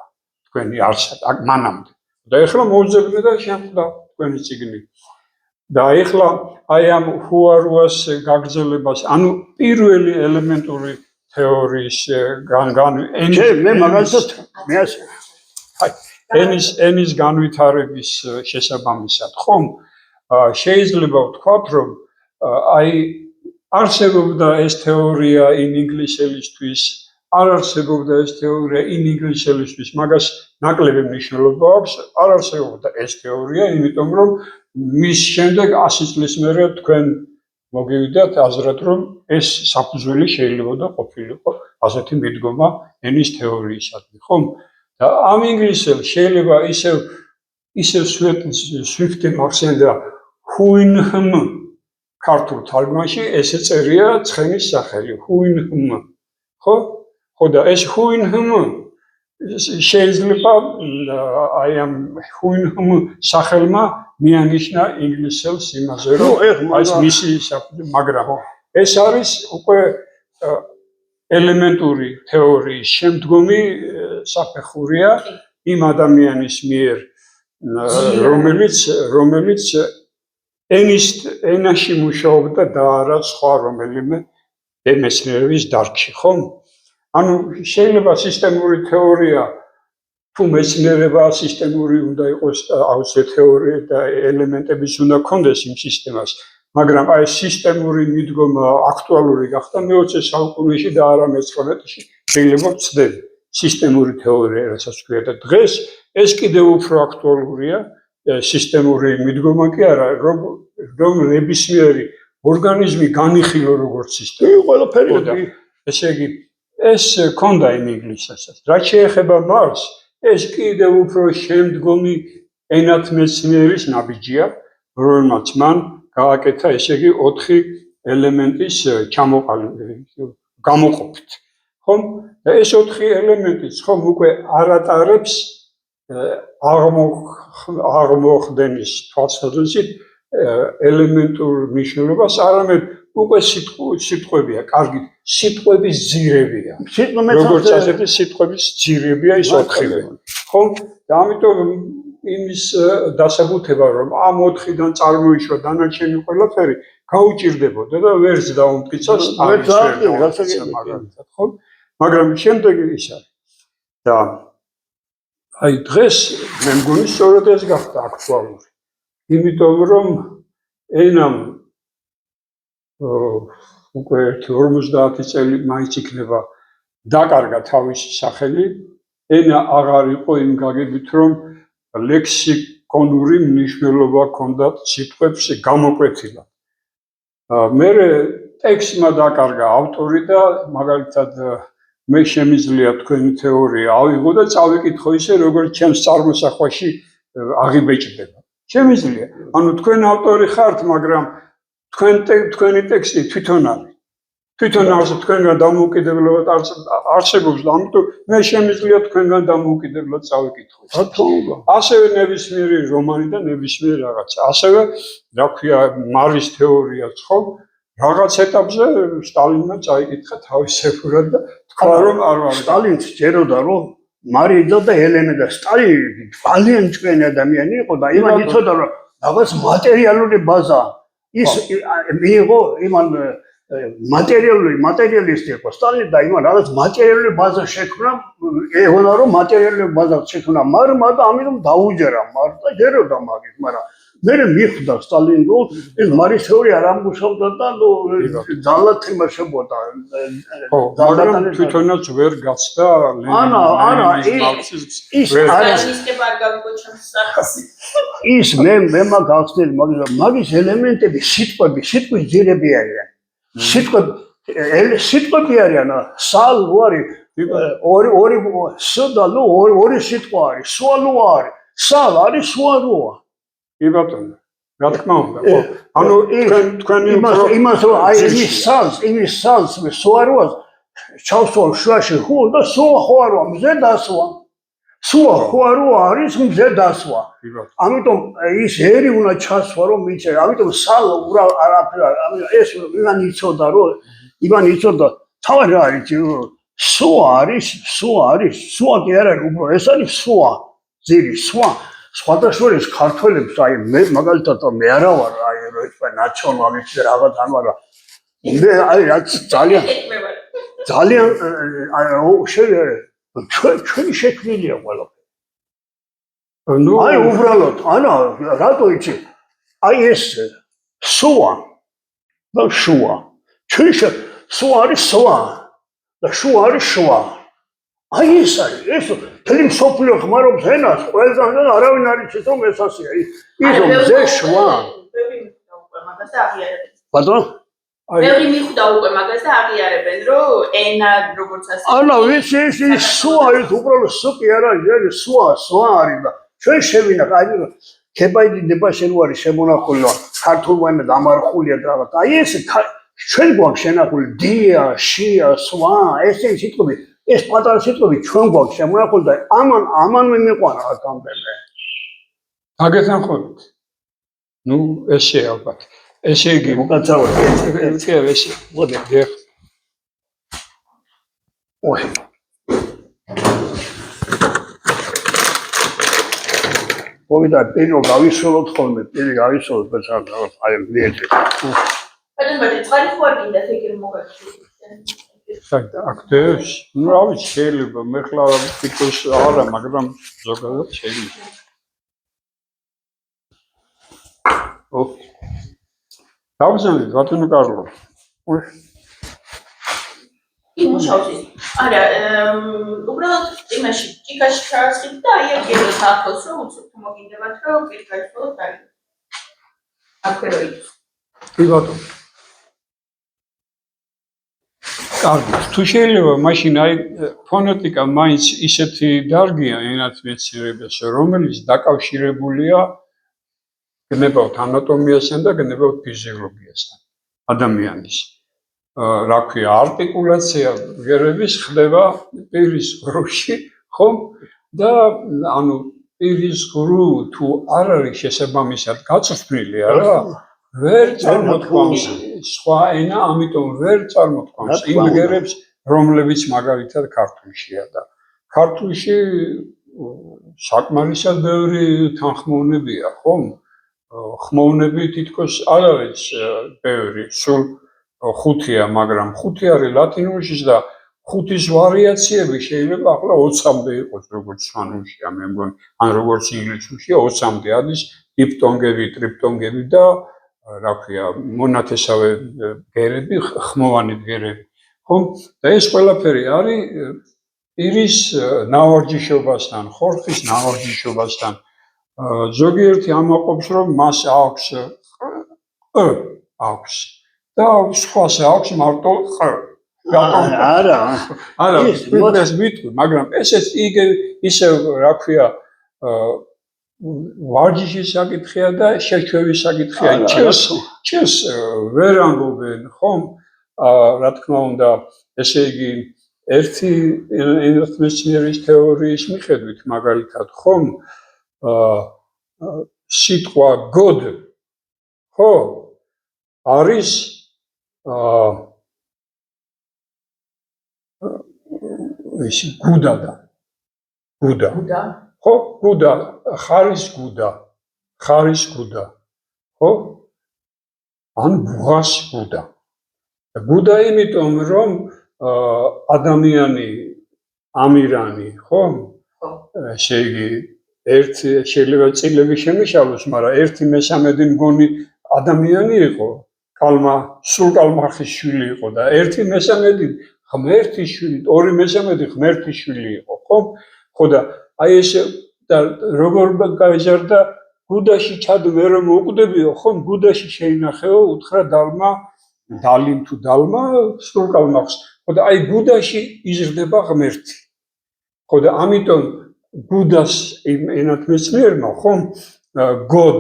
თქვენი არსად მანამდე და ეხლა მოუძებნე და შემხვდა თქვენი წიგნი და ეხლა აი ამ ხუარუას გაგრძელებას ანუ პირველი ელემენტური თეორიის მე მაგალითად მე ასე ენის განვითარების შესაბამისად ხომ შეიძლება ვთქვათ რომ აი არსებობდა ეს თეორია ინგლისელისთვის არ არსებობდა ეს თეორია ინგლისელისთვის მაგას ნაკლები მნიშვნელობა აქვს არ არსებობდა ეს თეორია იმიტომ რომ მის შემდეგ 100 წლის მერე თქვენ მოგივიდათ აზრად, რომ ეს საფუძველი შეიძლება ყოფილიყო ასეთი მიდგომა ენის თეორიისადმი, ხომ? და ამ ინგლისელ შეიძლება ისევ სვიფტი მახსენდა ჰუინჰმ ქართულ თარგმანში ესე წერია ცხენის სახელი ჰუინჰმ, ხო? ხო და ეს ჰუინჰმ შეიძლება აი ამ ჰუინჰმ სახელმა მიანიშნა ინგლისელს იმაზე, რომ ეს მისი მაგრამ ეს არის უკვე ელემენტური თეორიის შემდგომი საფეხურია იმ ადამიანის მიერ, რომელიც ენაში მუშაობდა და არა სხვა რომელიმე მეცნიერების დარგში, ხომ? ანუ შეიძლება სისტემური თეორია თუ მეცნიერება სისტემური უნდა იყოს, აუცილებლად თეორია და ელემენტებიც უნდა ქონდეს იმ სისტემას, მაგრამ აი სისტემური მიდგომა აქტუალური გახდა მე-20 საუკუნეში და არა მე-19-ში შეიძლება ვცდები სისტემური თეორია, რასაც ქვია და დღეს ეს კიდევ უფრო აქტუალურია სისტემური მიდგომა კი არა, რომ ნებისმიერი ორგანიზმი განიხილო როგორც სისტემა. ყველაფერი ესე იგი ეს ქონდა იმ ინგლისელსაც. რაც შეეხება მარს, ეს კიდევ უფრო შემდგომი ენათმეცნიერის ნაბიჯია, რომელმაც მან გააკეთა ესე იგი 4 ელემენტის გამოყოფით. ხომ? და ეს 4 ელემენტიც ხომ უკვე არ ატარებს აღმოხდენის თვალსაზრისით ელემენტურ მნიშვნელობას, არამედ უკვე სიტყვებია, კარგით, სიტყვების ძირებია. როგორც ასეთი სიტყვების ძირებია ის 4-ვე. ხომ? და ამიტომ იმის დასაბუთება, რომ ამ 4-დან წარმოიშვა დანარჩენი ყველაფერი, გაუჭირდებოდა და ვერც დაუმტკიცა მაგალითად, ხო? მაგრამ შემდეგ ის არის. და აი დღეს მე მგონი სწორედ ეს გახდა აქტუალური. იმიტომ რომ ენამ უკვე 50 წელი მაინც იქნება დაკარგა თავისი სახელი, ენა აღარ იყო იმ გაგებით, რომ ლექსიკონური მნიშვნელობა ჰქონდათ სიტყვებს გამოკვეთილად. მე ტექსტმა დაკარგა ავტორი და მაგალითად მე შემიძლია თქვენი თეორია ავიღო და წავიკითხო ისე, როგორც ჩემს წარმოსახვაში აღიბეჭდება. შემიძლია. ანუ თქვენ ავტორი ხართ, მაგრამ თქვენი ტექსტი თვითონ არის. თვითონ არის თქვენგან დამოუკიდებლად არსებობს და ამიტომ მე შემიძლია თქვენგან დამოუკიდებლად წავიკითხო. ასევე ნებისმიერი რომანი და ნებისმიერი რაღაცა. ასევე რა ქვია მარის თეორიაც ხო? რაღაც ეტაპზე სტალინმა წაიკითხა თავისებურად და თქვა რომ არ არის. სტალინს ჯეროდა რომ მარი იძლეოდა ელენე და სტალინი ძალიან ჭკვიანი ადამიანი იყო და იმან იცოდა რომ რაღაც მატერიალური ბაზა ის მიიღო იმან მატერიალისტი იყო სტალინი და იმან რაღაც მატერიალური ბაზა შექმნა, ეგონა რომ მატერიალური ბაზა შექმნა მარმა და ამიტომ დაუჯერა მართა ჯეროდა მაგის, მაგრამ მე მიხვდა სტალინი რომ ეს მარის თეორია არ ამუშავდა და ძალად იმაშებოდა. მაგრამ თვითონაც ვერ გაცდა ის მე მაგახსნელი მაგის ელემენტები სიტყვის ძირები არიან. სიტყვები არიან, სალ არის ორი ს და ლუ ორი სიტყვა არის, სუალუ არის, სალ არის სუალუა. კი ბატონო, რა თქმა უნდა, ხო. ანუ თქვენი იმას რომ აი იმის სალს სუარუას ჩავსვამ შუაში ხუ და სუა ხوارვა მზე დასვა. სუა ხوارვა არის მზე დასვა. ამიტომ ის ერი უნდა ჩასვა რომ მიჩე. ამიტომ სალ უბრალ არაფერი, ეს იმან იცოდა რომ იმან იცოდა თავი არის სუა არის, სუა კი არ არის უბრალოდ ეს არის სუა, ძირი სუა. სხვადასხვა ქართველებს აი მე მაგალითად მე არა ვარ აი რო ეს ნაციონალისტი რაღაც ამარა მე აი რაც ძალიან ჩვენი შექმნილია ყველაფერი. აი უბრალოდ ანა რატო იცი აი ეს სუა და შუა ჩვენ სუა არის სუა და შუა არის შუა. აი ეს არის ეს თელი მსოფლიო ხმარობს ენას ყველგან და არავინ არ იცის რომ ეს ასეა ის რომ ზე შვა ბატონო ბევრი მიხვდა უკვე მაგას და აღიარებენ, რომ ენა როგორც ასე. ანა ვიცი ის სუა ის უბრალოდ სუკი არა ჟერი სუა არის და ჩვენ შევინა აი ქებაიდი დებაშენ ვარი შემონახულო ქართულმანა დამარხულია და რაღაც აი ეს ჩვენ გვაქვს შენახული დია შია სვა ესე სიტყვები ეს პატარა სიტყვები ჩვენ გვაქვს შემონახული და ამან მიყვარა აკამდელე აგეთანხმებით ნუ ესე ალბათ ესე იგი მოკაცავე კი ესე მოდი ოი Povida pino gavissolot ხოლმე, პირი გაvissolot ბეჭარ აი მიეჭი. ბატონო, წყალი ხო არ გინდა ეგრე მოგაჩვენე? აქტებს, ну რა ვიცი შეიძლება მე ხლა თვითონ არა, მაგრამ ზოგადად შეიძლება. დავზენდით ბატონო კარლო. იმუშავებს. არა, უბრალოდ იმაში ჭიქაში ჩაასხით და აი აგეროთ ახლოს რომ უცებ თუ მოგინდებათ რომ პირგაიცვალოთ და აქვე რო იყოს. კი ბატონო. კარგი, თუ შეიძლება მაშინ აი ფონეტიკა მაინც ისეთი დარგია ენათმეცნიერებაში, რომელიც დაკავშირებულია გნებავთ ანატომიასთან და გნებავთ ფიზიოლოგიასთან ადამიანის. რა ქვია, არტიკულაცია ბგერების ხდება პირის ღრუში, ხომ? და ანუ პირის ღრუ თუ არ არის შესაბამისად გაწვრთნილი, არა? ვერ წარმოთქვამს სხვა ენა, ამიტომ ვერ წარმოთქვამს იმ ბგერებს, რომლებიც მაგალითად ქართულშია და ქართულში საკმარისად ბევრი თანხმოვნებია, ხომ? ხმოვნები თითქოს არ არის ბევრი, სულ ხუთია, მაგრამ ხუთი არის ლათინურშიც და ხუთის ვარიაციები შეიძლება ახლა 20-მდე იყოს, როგორც სვანურშია, მე მგონი, ან როგორც ინგლისურშია 20-მდე არის დიფტონგები, ტრიფტონგები და რა ქვია, მონათესავე ბგერები, ხმოვანი ბგერები. ხომ? და ეს ყველაფერი არის პირის ნავარჯიშობასთან, ხორხის ნავარჯიშობასთან. ზოგიერთი ამაყობს, რომ მას აქვს აქვს და სხვას აქვს მარტო არა ეს ვიტყვი მაგრამ ესეც ისე რა ქვია ვარჯიშის საკითხია და შეჩვევის საკითხია ჩეს ვერ ამბობენ ხომ რა თქმა უნდა ესე იგი ერთი ენათმეცნიერების თეორიის მიხედვით მაგალითად ხომ სიტყვა god ხო არის ის გუდა ხო გუდა ხარის გუდა ხო ან ბუღას გუდა იმიტომ რომ ადამიანი ამირანი ხო ესე იგი ერთი შეიძლება წილები შემიშალოს მაგრამ 1/3 მგონი ადამიანი იყო სულ კალმახის შვილი იყო და 1/3 ღმერთის შვილი 2/3 ღმერთის შვილი იყო ხო და აი ეს და როგორ გაიზარდა გუდაში ჩადო მე რომ უკვდებიო ხომ გუდაში შეინახეო უთხრა დალმა დალიმ თუ დალმა სულ კალმახს ხო და აი გუდაში იზრდება ღმერთი ხო და ამიტომ გუდას ენათმეცნიერმა ხომ god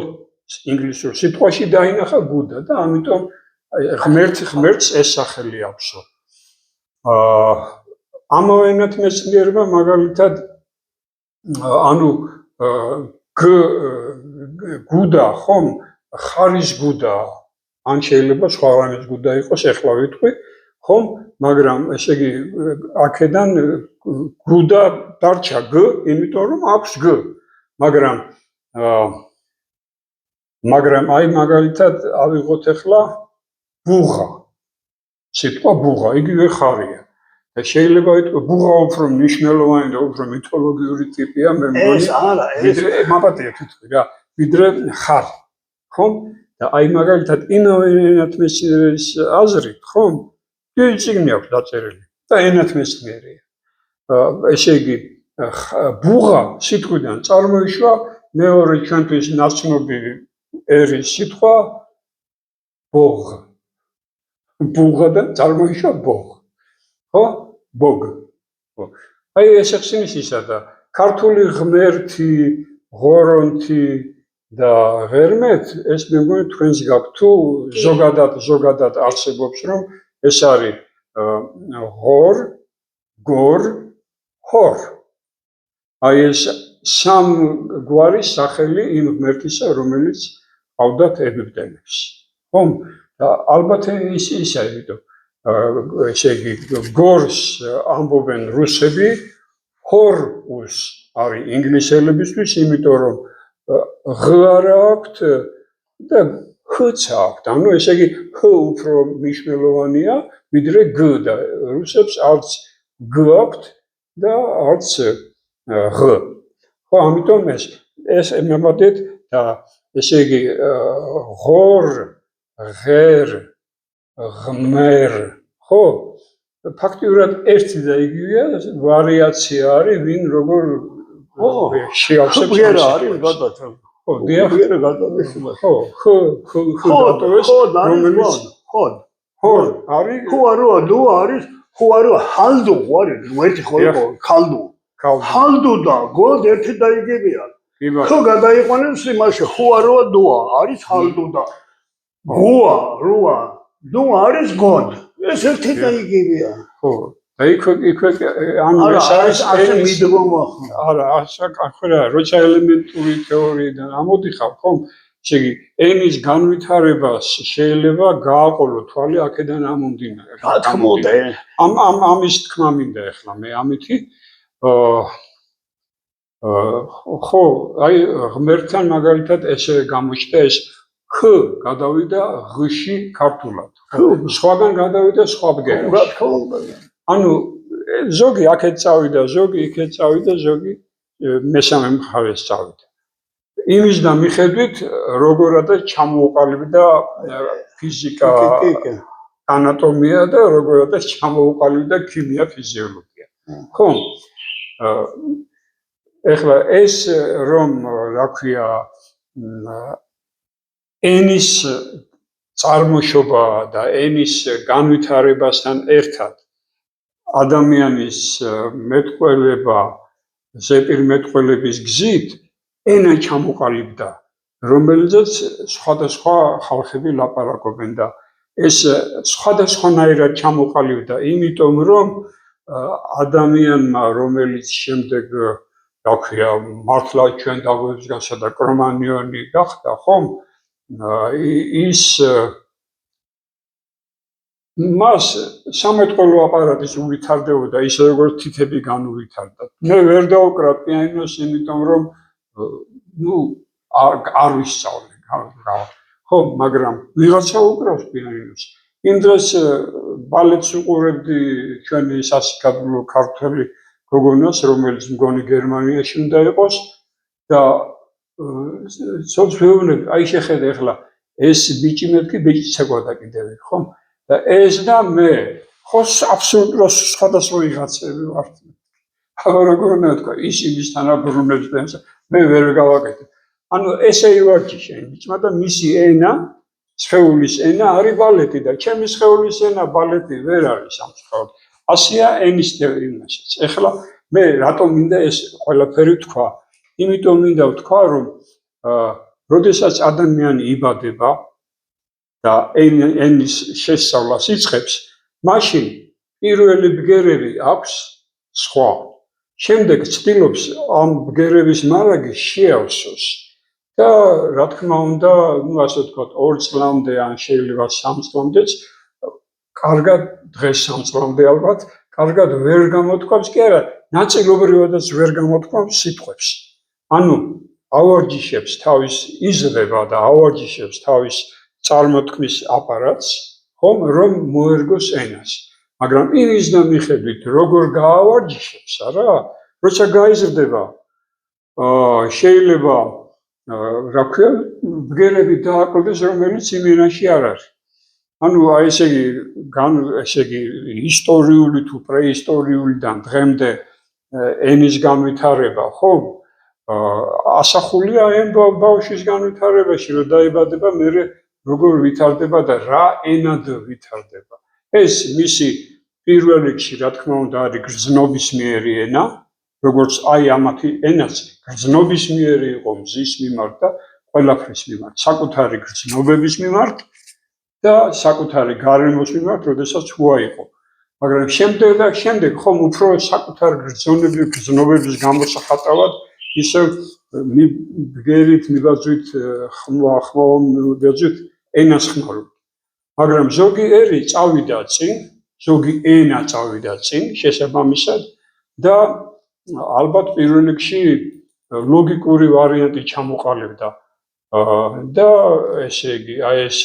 ინგლისურ სიტყვაში დაინახა გუდა და ამიტომ ღმერთს ეს სახელი აქვსო. ამავე ენათმეცნიერმა მაგალითად ანუ გუდა ხომ ხარის გუდა ან შეიძლება სხვა რამის გუდა იყოს ეხლა ვიტყვი ხომ მაგრამ ესე იგი აქედან გუდა დარჩა გ იმიტომ რომ აქვს გ მაგრამ აი მაგალითად ავიღოთ ახლა ბუღა სიტყვა ბუღა იგივე ხარია და შეიძლება ვიტყვი ბუღა უფრო მნიშვნელოვანი და უფრო მითოლოგიური ტიპია მე მგონი ეს არა ეს მაპატია თვითონ რა ვიდრე ხარი ხომ და აი მაგალითად იმავე ენათმეცნიერის აზრით ხომ წიგნი აქვს დაწერილი და ენათმეცნიერია ესე იგი ბუღა სიტყვიდან წარმოიშვა მეორე ჩვენთვის ნაცნობი ერის სიტყვა ბოღ ბუღა და წარმოიშვა ბოღ. ხო? ბოგ. ხო. აი ეს ახსნის ისა და ქართული ღმერთი, ღორონთი და ღერმეთ ეს მე მგონი თქვენს გაქვთ თუ ზოგადად არსებობს რომ ეს არის ღორ, გორ, ჰორ. აი ეს სამ გვარი სახელი იმ ღმერთისა რომელიც ყავდათ ეგვიპტელებს. ხომ? და ალბათ ისაა, იმიტომ ესე იგი გორს ამბობენ რუსები, ჰორს არის ინგლისელებისთვის, იმიტომ რომ ღ არა აქვთ და ხც აქვთ. ანუ ესე იგი ხ უფრო მნიშვნელოვანია ვიდრე გ და რუსებს არც გ აქვთ და არც ღ. ხო, ამიტომ ეს მემოდეთ და ესე იგი ღორ, ღერ, ღმერ, ხო? ფაქტიურად ერთი და იგივეა, ვარიაცია არის, ვინ როგორ შეავსებს. ხუღერა არის გადაცემა. ხო, დიახ. ხუღერა გადაცემა. ხო, დატოვეს, რომელიც ხორ არის, ხუაროა დუ არის, ხუაროა ჰალდუ არის, ერთი ხოლმე ხალდუ. ჰალდუ და გოდ ერთი დაიგებიან. ხო გადაიყვანეს იმაში ხუაროა დუა არის ჰალდუ და გუა რუა დუ არის გოდ. ეს ერთი დაიგებია. ხო. და იქ ანუ ეს არის ასე მიდგომა. არა, ასე ახლა როცა ელემენტური თეორიიდან ამოდიხარ, ხომ? ესე იგი ენის განვითარებას შეიძლება გააყოლო თვალი აქედან ამომდინარე. რა თქმა უნდა. ამის თქმა მინდა ახლა მე ამითი ხო, აი ღმერთთან მაგალითად ესე გამოჩნდა ეს ხ გადავიდა ღში ქართულად. სხვაგან გადავიდა სხვა ბგერაში. რა თქმა უნდა. ანუ ზოგი აქეთ წავიდა, ზოგი იქეთ წავიდა, ზოგი მესამე მხარეს წავიდა. იმის და მიხედვით როგორადაც ჩამოუყალიბდა ფიზიკა, ანატომია და როგორადაც ჩამოუყალიბდა ქიმია, ფიზიოლოგია. ხო? ეხლა ეს რომ რა ქვია ენის წარმოშობა და ენის განვითარებასთან ერთად ადამიანის მეტყველება ზეპირმეტყველების გზით ენა ჩამოყალიბდა, რომელზეც სხვადასხვა ხალხები ლაპარაკობენ და ეს სხვადასხვანაირად ჩამოყალიბდა, იმიტომ რომ ადამიანმა, რომელიც შემდეგ რა ქვია მართლა ჩვენ დაგვრევსგანსა და კრომანიონი გახდა, ხომ? ის მას სამეთყველო აპარატის უვითარდებოდა ისე როგორც თითები განუვითარდა. მე ვერ დავუკრა პიანინოს, იმიტომ რომ არ ვისწავლე. ხო, მაგრამ ვიღაცა უკრავს პიანინოს. იმ დროს ბალეტს უყურებდი ჩვენი სასიკადულო ქართველი გოგონას, რომელიც მგონი გერმანიაში უნდა იყოს და ცოტა ვეუბნები, აი შეხედე ახლა ეს ბიჭი მეთქი ბიჭიც ეგვადა კიდევ, ხო? და ეს და მე, ხო აბსოლუტურად სხვადასხვა ვიღაცები ვართ. აბა როგორ უნდა თქვა, ის იმისთან აბრუნებს და მე ვერ გავაკეთებ. ანუ ესე ივარჯი შენ ბიჭმა და მისი ენა, სხეულის ენა არის ბალეტი და ჩემი სხეულის ენა ბალეტი ვერ არის სამწუხაროდ. ასია ენის თეორიაშიც. ეხლა მე რატომ მინდა ეს ყველაფერი თქვა? იმიტომ მინდა ვთქვა, რომ როდესაც ადამიანი იბადება და ენის შესწავლას იწყებს, მაშინ პირველი ბგერები აქვს სხვა. შემდეგ ცდილობს ამ ბგერების მარაგი შეავსოს და რა თქმა უნდა, ასე ვთქვათ, 2 წლამდე ან შეიძლება 3 წლამდეც კარგად დღეს 3 წლამდე ალბათ, კარგად ვერ გამოთქვამს, კი არა, ნაწილობრივადაც ვერ გამოთქვამს სიტყვებს. ანუ ავარჯიშებს თავის იზრდება და ავარჯიშებს თავის წარმოთქმის აპარატს, ხომ, რომ მოერგოს ენას. მაგრამ იმის და მიხედვით როგორ გაავარჯიშებს, არა, როცა გაიზრდება, შეიძლება რა ქვია, ბგერები დააკლდეს, რომელიც იმ ენაში არ არის. ანუ აი ესე იგი ისტორიული თუ პრეისტორიულიდან დღემდე ენის განვითარება, ხო? ასახულია ამ ბავშვის განვითარებაში, რომ დაიბადება, მერე როგორ ვითარდება და რა ენად ვითარდება. ეს მისი პირველ რიგში, რა თქმა უნდა, არის გრძნობისმიერი ენა, როგორც აი ამათი ენაც გრძნობისმიერი იყო მზის მიმართ და ყველაფრის მიმართ, საკუთარი გრძნობების მიმართ და საკუთარი გარემოს მიმართ, როდესაც უა იყო. მაგრამ შემდეგ ხომ უფრო საკუთარ გრძნობების გამოსახატავად ისევ ბგერით მიბაძვით ხმოვანებით ენას ხმარობთ. მაგრამ ზოგი ერი წავიდა წინ, ზოგი ენა წავიდა წინ შესაბამისად და ალბათ პირველ რიგში ლოგიკური ვარიანტი ჩამოყალიბდა და ესე იგი აი ეს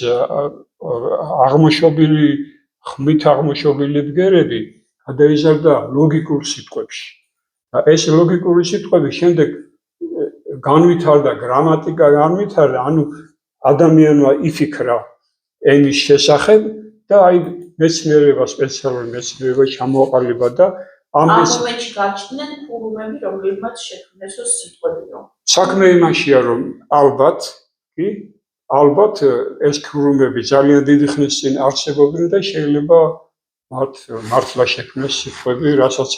ხმით აღმოშობილი ბგერები გადაიზარდა ლოგიკურ სიტყვებში. და ეს ლოგიკური სიტყვები შემდეგ განვითარდა გრამატიკა, განვითარდა, ანუ ადამიანმა იფიქრა ენის შესახებ და აი მეცნიერება, სპეციალური მეცნიერება ჩამოაყალიბა და ამ მომენტში გაჩნდნენ ფურუმები, რომლებმაც შექმნეს სიტყვები. საქმე იმაშია, რომ ალბათ ეს ფურუმები ძალიან დიდი ხნის წინ არსებობდნენ და შეიძლება მართლა შექმნეს სიტყვები, რასაც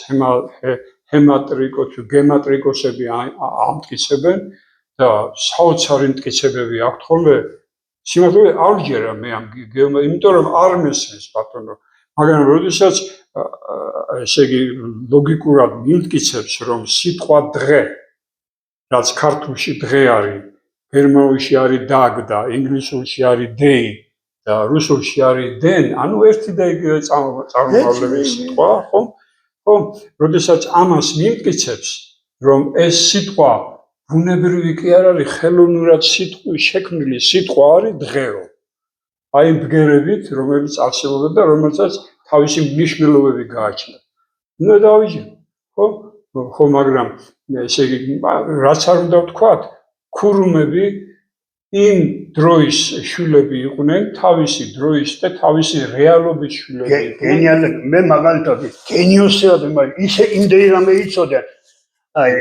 გემატრიკოსები ამტკიცებენ და საოცარი მტკიცებები აქვთ ხოლმე. სიმართლე არ ვჯერა მე ამ იმიტომ რომ არ მესმის ბატონო, მაგრამ როდესაც ესე იგი ლოგიკურად მიმტკიცებს, რომ სიტყვა დღე, რაც ქართულში დღე არის, გერმანულში არის dag და ინგლისურში არის day და რუსულში არის den, ანუ ერთი და იგივე წარმომავლობის სიტყვა, ხო? ხო, როდესაც ამას მიმტკიცებს, რომ ეს სიტყვა ბუნებრივი კი არ არის, ხელოვნურად შექმნილი სიტყვა არის დღეო. აი იმ ბგერებით, რომელიც არსებობდა და რომელსაც თავისი მნიშვნელობები გააჩნდა. ნუ დავიჯერ, ხო, მაგრამ ესე იგი, რაც არ უნდა ვთქვათ, ქურუმები იმ დროის შვილები იყვნენ, თავისი დროის და თავისი რეალობის შვილები იყვნენ. გენიალური, მე მაგალითად გენიოსები, მაგრამ ისე იმდენი რამე იცოდნენ. აი,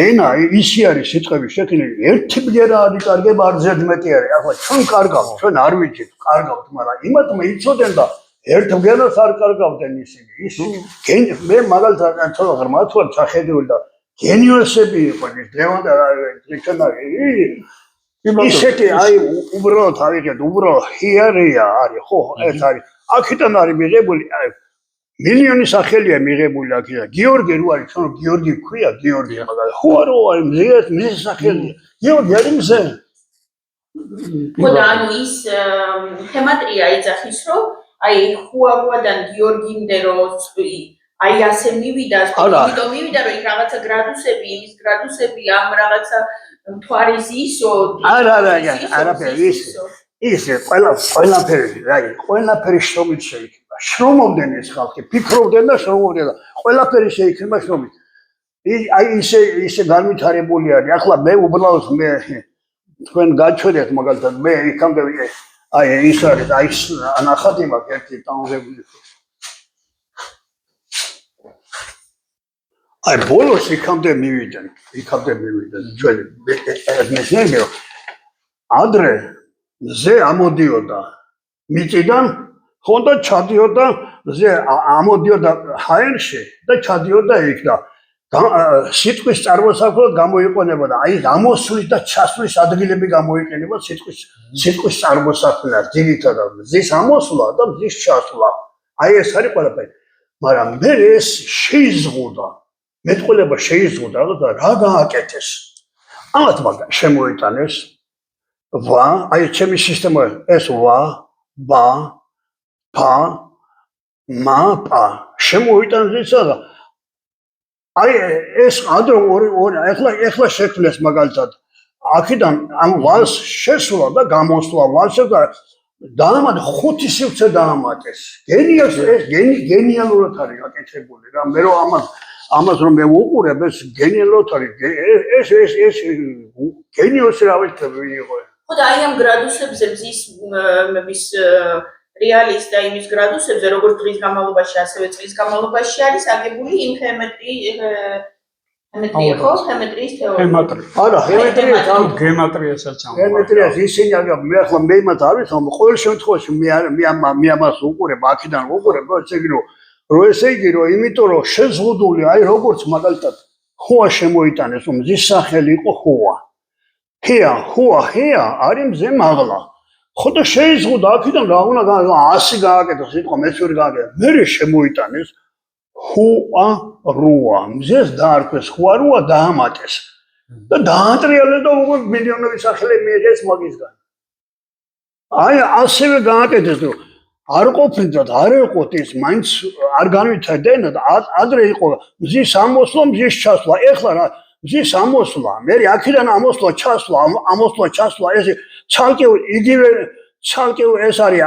ენა ისი არის სიტყვების შექმნილი, ერთი ბგერა არის კარგება, არ ზედ მეტი არის. ახლა ჩვენ კარგავთ, ჩვენ არ ვიცით, კარგავთ, მაგრამ იმათმა იცოდნენ და ერთ ბგერას არ კარგავდნენ ისინი. მე მაგალითად ცოტა ღრმად ვარ ჩახედული და გენიოსები იყვნენ, ისეთი აი უბრალოდ ავიღეთ, უბრალოდ ჰიერია არის, ხო, ეს არის. აქედან არის მიღებული, აი მილიონი სახელია მიღებული აქედან. გიორგი რო არის, ჩვენ გიორგი ქვია, გიორგი მაგალითად. ხო არა, არის მზის სახელია. გიორგი არის მზე. ხო და ანუ ის თემატრია იძახის, რომ აი ხუაგუადან გიორგიმდე რო აი ასე მივიდა, იმიტომ მივიდა, რომ იქ რაღაცა გრადუსები, იმის გრადუსები, ამ რაღაცა მთვარის ისო. არაფერი ისე ყველაფერი შრომით შეიქმნა. შრომობდნენ ეს ხალხი, ფიქრობდნენ და შრომობდნენ და ყველაფერი შეიქმნა შრომით. აი ისე განვითარებული არის. ახლა მე უბრალოდ თქვენ გაჩვენეთ მაგალითად მე იქამდე აი ის არის, აი ანახატი მაქვს ერთი ტანზებული. აი ბოლოს იქამდე მივიდნენ ჩვენი მეცნიერები, რომ ადრე მზე ამოდიოდა მიწიდან, ხო და ჩადიოდა მზე ამოდიოდა ჰაერში და ჩადიოდა იქ და სიტყვის წარმოსახვად გამოიყენებოდა. აი გამოსვლის და ჩასვლის ადგილები გამოიყენება სიტყვის წარმოსახვად, ძირითადად მზის ამოსვლა და მზის ჩასვლა. აი ეს არის ყველაფერი. მაგრამ მე ეს შეიზღუდა. მეტყველება შეიზღუდა და რა გააკეთეს? ამათ მაგა შემოიტანეს ვა, აი ჩემი სისტემა ეს ვა, ბა, პა, მა, პა შემოიტანეს ისა და აი ეს ადრე ეხლა შექმნეს მაგალითად აქედან ამ ვალს შესვლა და გამოსვლა ვალსა და დაამატა 5 სივრცე დაამატეს. გენიალურად არის გაკეთებული რა. მე რომ ამას რომ მე ვუყურებ ეს გენიალურად არის. ეს გენიოსი რა ვიცი ვინ იყო. ხო და აი ამ გრადუსებზე მზის რეალის და იმის გრადუსებზე როგორც დღის განმავლობაში ასევე წლის განმავლობაში არის აგებული იმ ჰემეტრია ხო? ჰემეტრიის თეორია. ჰემატრია. არა, ჰემეტრიას თუ გემატრიასაც ამბობ. ჰემეტრიას ისინი აგა მე ახლა მე იმათ არ ვიცი, მაგრამ ყოველ შემთხვევაში მე ამას უყურებ, აქედან უყურებ, ესე იგი რომ ესე იგი რომ იმიტომ რომ შეზღუდული, აი როგორც მაგალითად ხოა შემოიტანეს, რომ მზის სახელი იყო ხოა. ჰეა არის მზე მაღლა. ხოდა შეიზღუდა აქედან რა უნდა 100 გააკეთოს, სიტყვა მეც ვერ გააკეთე. მე შემოიტანეს ხოა როა, მზეს დაარქვეს ხოა როა დაამატეს. და დაატრიალეს და უკვე მილიონები სახელი მიიღეს მაგისგან. აი ასევე გააკეთეს რომ არ ყოფილდათ არ ეყოთ ის მაინც არ განვითარდნენ და ადრე იყო მზის ამოსვლა მზის ჩასვლა. ეხლა რა მზის ამოსვლა, მე აქედან ამოსვლა ჩასვლა ეს ცალკეულ იგივე ცალკეულ ეს არის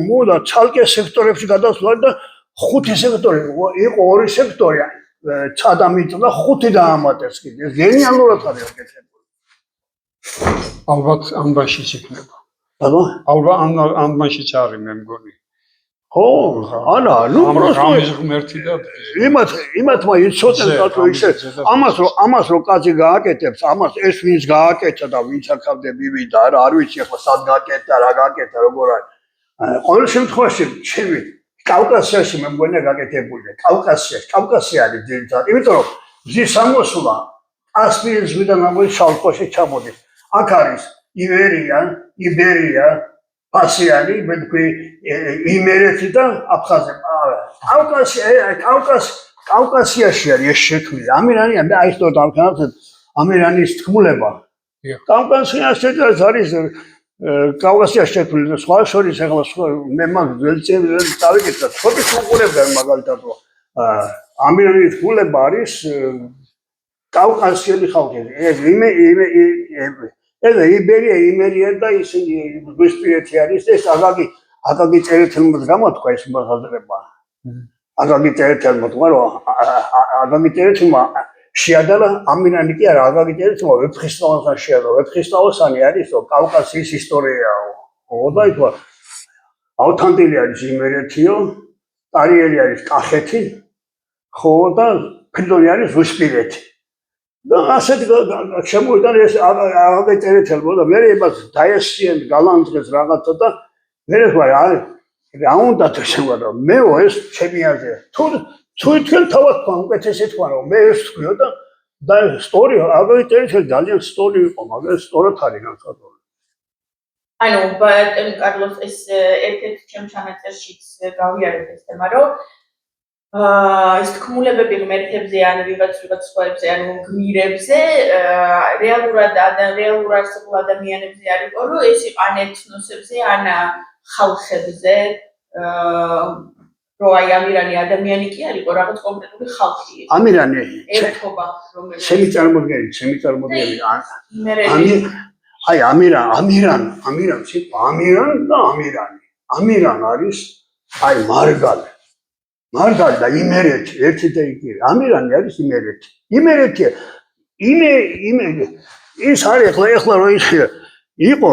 მუ და ცალკე სექტორებში გადასვლა და 5 სექტორი იყო 2 სექტორი ჩადამიწა და 5 დაამატეს კიდე. ეს გენიალურად არის აკეთებული. ალბათ ამბაშიც იქნება. ბატონო? ალბათ ამბაშიც არის მე მგონი. ხო, არა, ნუ პროსტო ამის ღმერთი და იმათმა იცოდნენ კაცო ისე ამას რო კაცი გააკეთებს, ამას ეს ვინც გააკეთა და ვინც აქამდე მივიდა, არ ვიცი ახლა სად გააკეთა, რა გააკეთა, როგორ არის. ყოველ შემთხვევაში ჩემი კავკასიაში მე მგონია გაკეთებულია. კავკასია არის ძირითადად, იმიტომ რომ მზის ამოსვლა კასპიის ზღვიდან ამოდის შავ-ზღვაში ჩამოდის. აქ არის იბერია, ფასიანი, მე თქვი იმერეთი და აფხაზეთი. კავკასიაში არის ეს შექმნილი. ამირანი აი ეს დავქნათ ამირანის თქმულება. კავკასიაში არის კავკასიაში შექმნილი სხვა შორის ახლა მე მაგ ძველწევს დავიკითხა ცოტის უყურებდა მაგალითად რომ ამირანის თქმულება არის კავკასიელი ხალხი. ეს იბერია და ისინი ზღვისპირეთი არის ეს აკაკი წერეთელმაც გამოთქვა ეს მოხაზრება. აკაკი წერეთელმა თქვა რომ აკაკი წერეთელმა შეადარა ამირანი კი არა აკაკი წერეთელმა ვეფხისტყაოსანი შეადარა. ვეფხისტყაოსანი არის რომ კავკასიის ისტორიაო. ხო და ითქვა ავთანტილი არის იმერეთიო, ტარიელი არის კახეთი, ხო და ფრიდონი არის ზღვისპირეთი. და ასეთ შემოიტანა ეს აკაკი წერეთელმა და მე იმას დაესწიენ გალანძღეს რაღაცა და მე ვთქვა რა უნდა თქვა რომ მეო ეს ჩემი აზრია. თუ თქვენ თავად უკეთესი თქვა რომ მე ეს თქვიო და სტორი აკაკი წერეთელი ძალიან სტორი იყო, მაგრამ სწორად არის განსხვავებული. ანუ ბატონ კარლოს ეს ერთ-ერთ ჩემ ჩანაწერშიც გავიარეთ ეს თემა რომ ეს თქმულებები ღმერთებზე ან ვიღაც სხვებზე ან გმირებზე რეალურად არსებულ ადამიანებზე არ იყო რომ ეს იყო ან ეთნოსებზე ან ხალხებზე რომ აი ამირანი ადამიანი კი არ იყო რაღაც კონკრეტული ხალხი იყო ამირანი ერთობა რომელიც ჩემი წარმოდგენით აი ამირან და ამირან არის აი მარგალი და იმერეთი ერთი და იგივე. ამირანი არის იმერეთი. იმერეთი ის არის ახლა რო იყო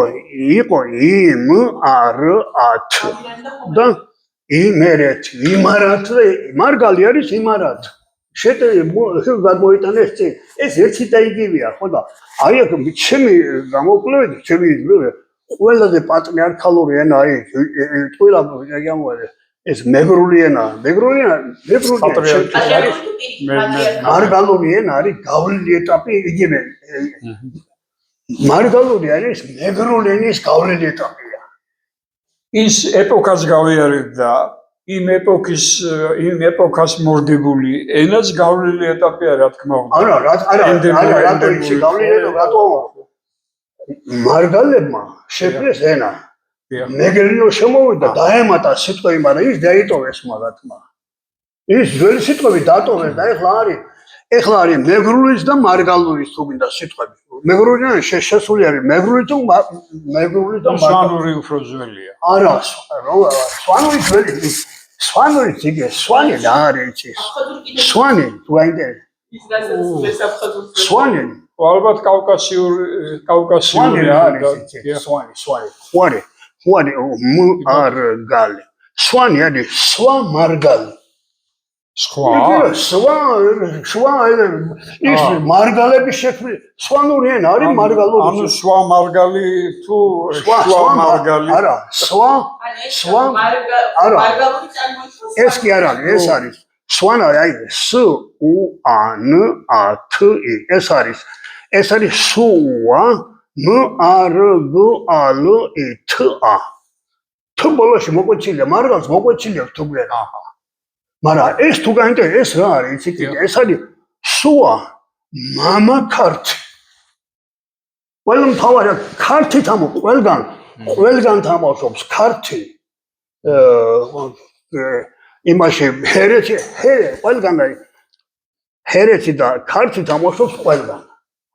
იმარათ და იმერეთი. იმარათ და მარგალი არის იმარათ. გადმოიტანეს წინ. ეს ერთი და იგივეა, ხო და აი აქ ჩემი გამოკვლევით, ჩემი ყველაზე პატრიარქალური ენა არის ყველა ეს მეგრული ენა მარგალური ენა არის გავლილი ეტაპი იგივე მარგალური არის მეგრული ენის გავლილი ეტაპია. ის ეპოქას გავიარეთ და იმ ეპოქას მორდებული ენას გავლილი ეტაპია რა თქმა უნდა. არა, რატო იცი გავლილი ეტაპი, რატო მარგალებმა შეფრეს ენა. მეგრელო შემოვიდა დაემატა სიტყვები, მაგრამ ის დაიტოვეს მაგათმა. ის ძველი სიტყვები დატოვეს და ეხლა არის მეგრულის და მარგალურის თუ გინდა სიტყვები. მეგრული შესული არის მეგრული და სვანური უფრო ძველია. არა, სვანური ძველი. სვანური ძიგე, სვანი რა არის ის? სვანი თუ აინდა. ის რასაც საფხაზურს. სვანი. ალბათ კავკასიური სვანი რა არის ის? სვანი. მარგალი. სვანი არის სვა მარგალი. სხვა სხვა ის მარგალების შექმნილი სვანური ენა არის მარგალური. ანუ სხვა მარგალი თუ სხვა მარგალი არა, სხვა მარგალური წარმოიშვა. ეს კი არ არის, ეს არის სვანა, აი S U A N A T I. ეს არის სუა M A R G A L I T A. თუ ბოლოში მოკვეცილია მარგალს მოკვეცილია თუგლენ. მაგრამ ეს თუ გაინტერესებს ეს რა არის იცით? ეს არის სუა მამა ქართი. ყველამ თავარი ქართი თამო ყველგან თამაშობს ქართი. იმაში ჰერეთი ყველგან არის ჰერეთი და ქართი თამაშობს ყველგან.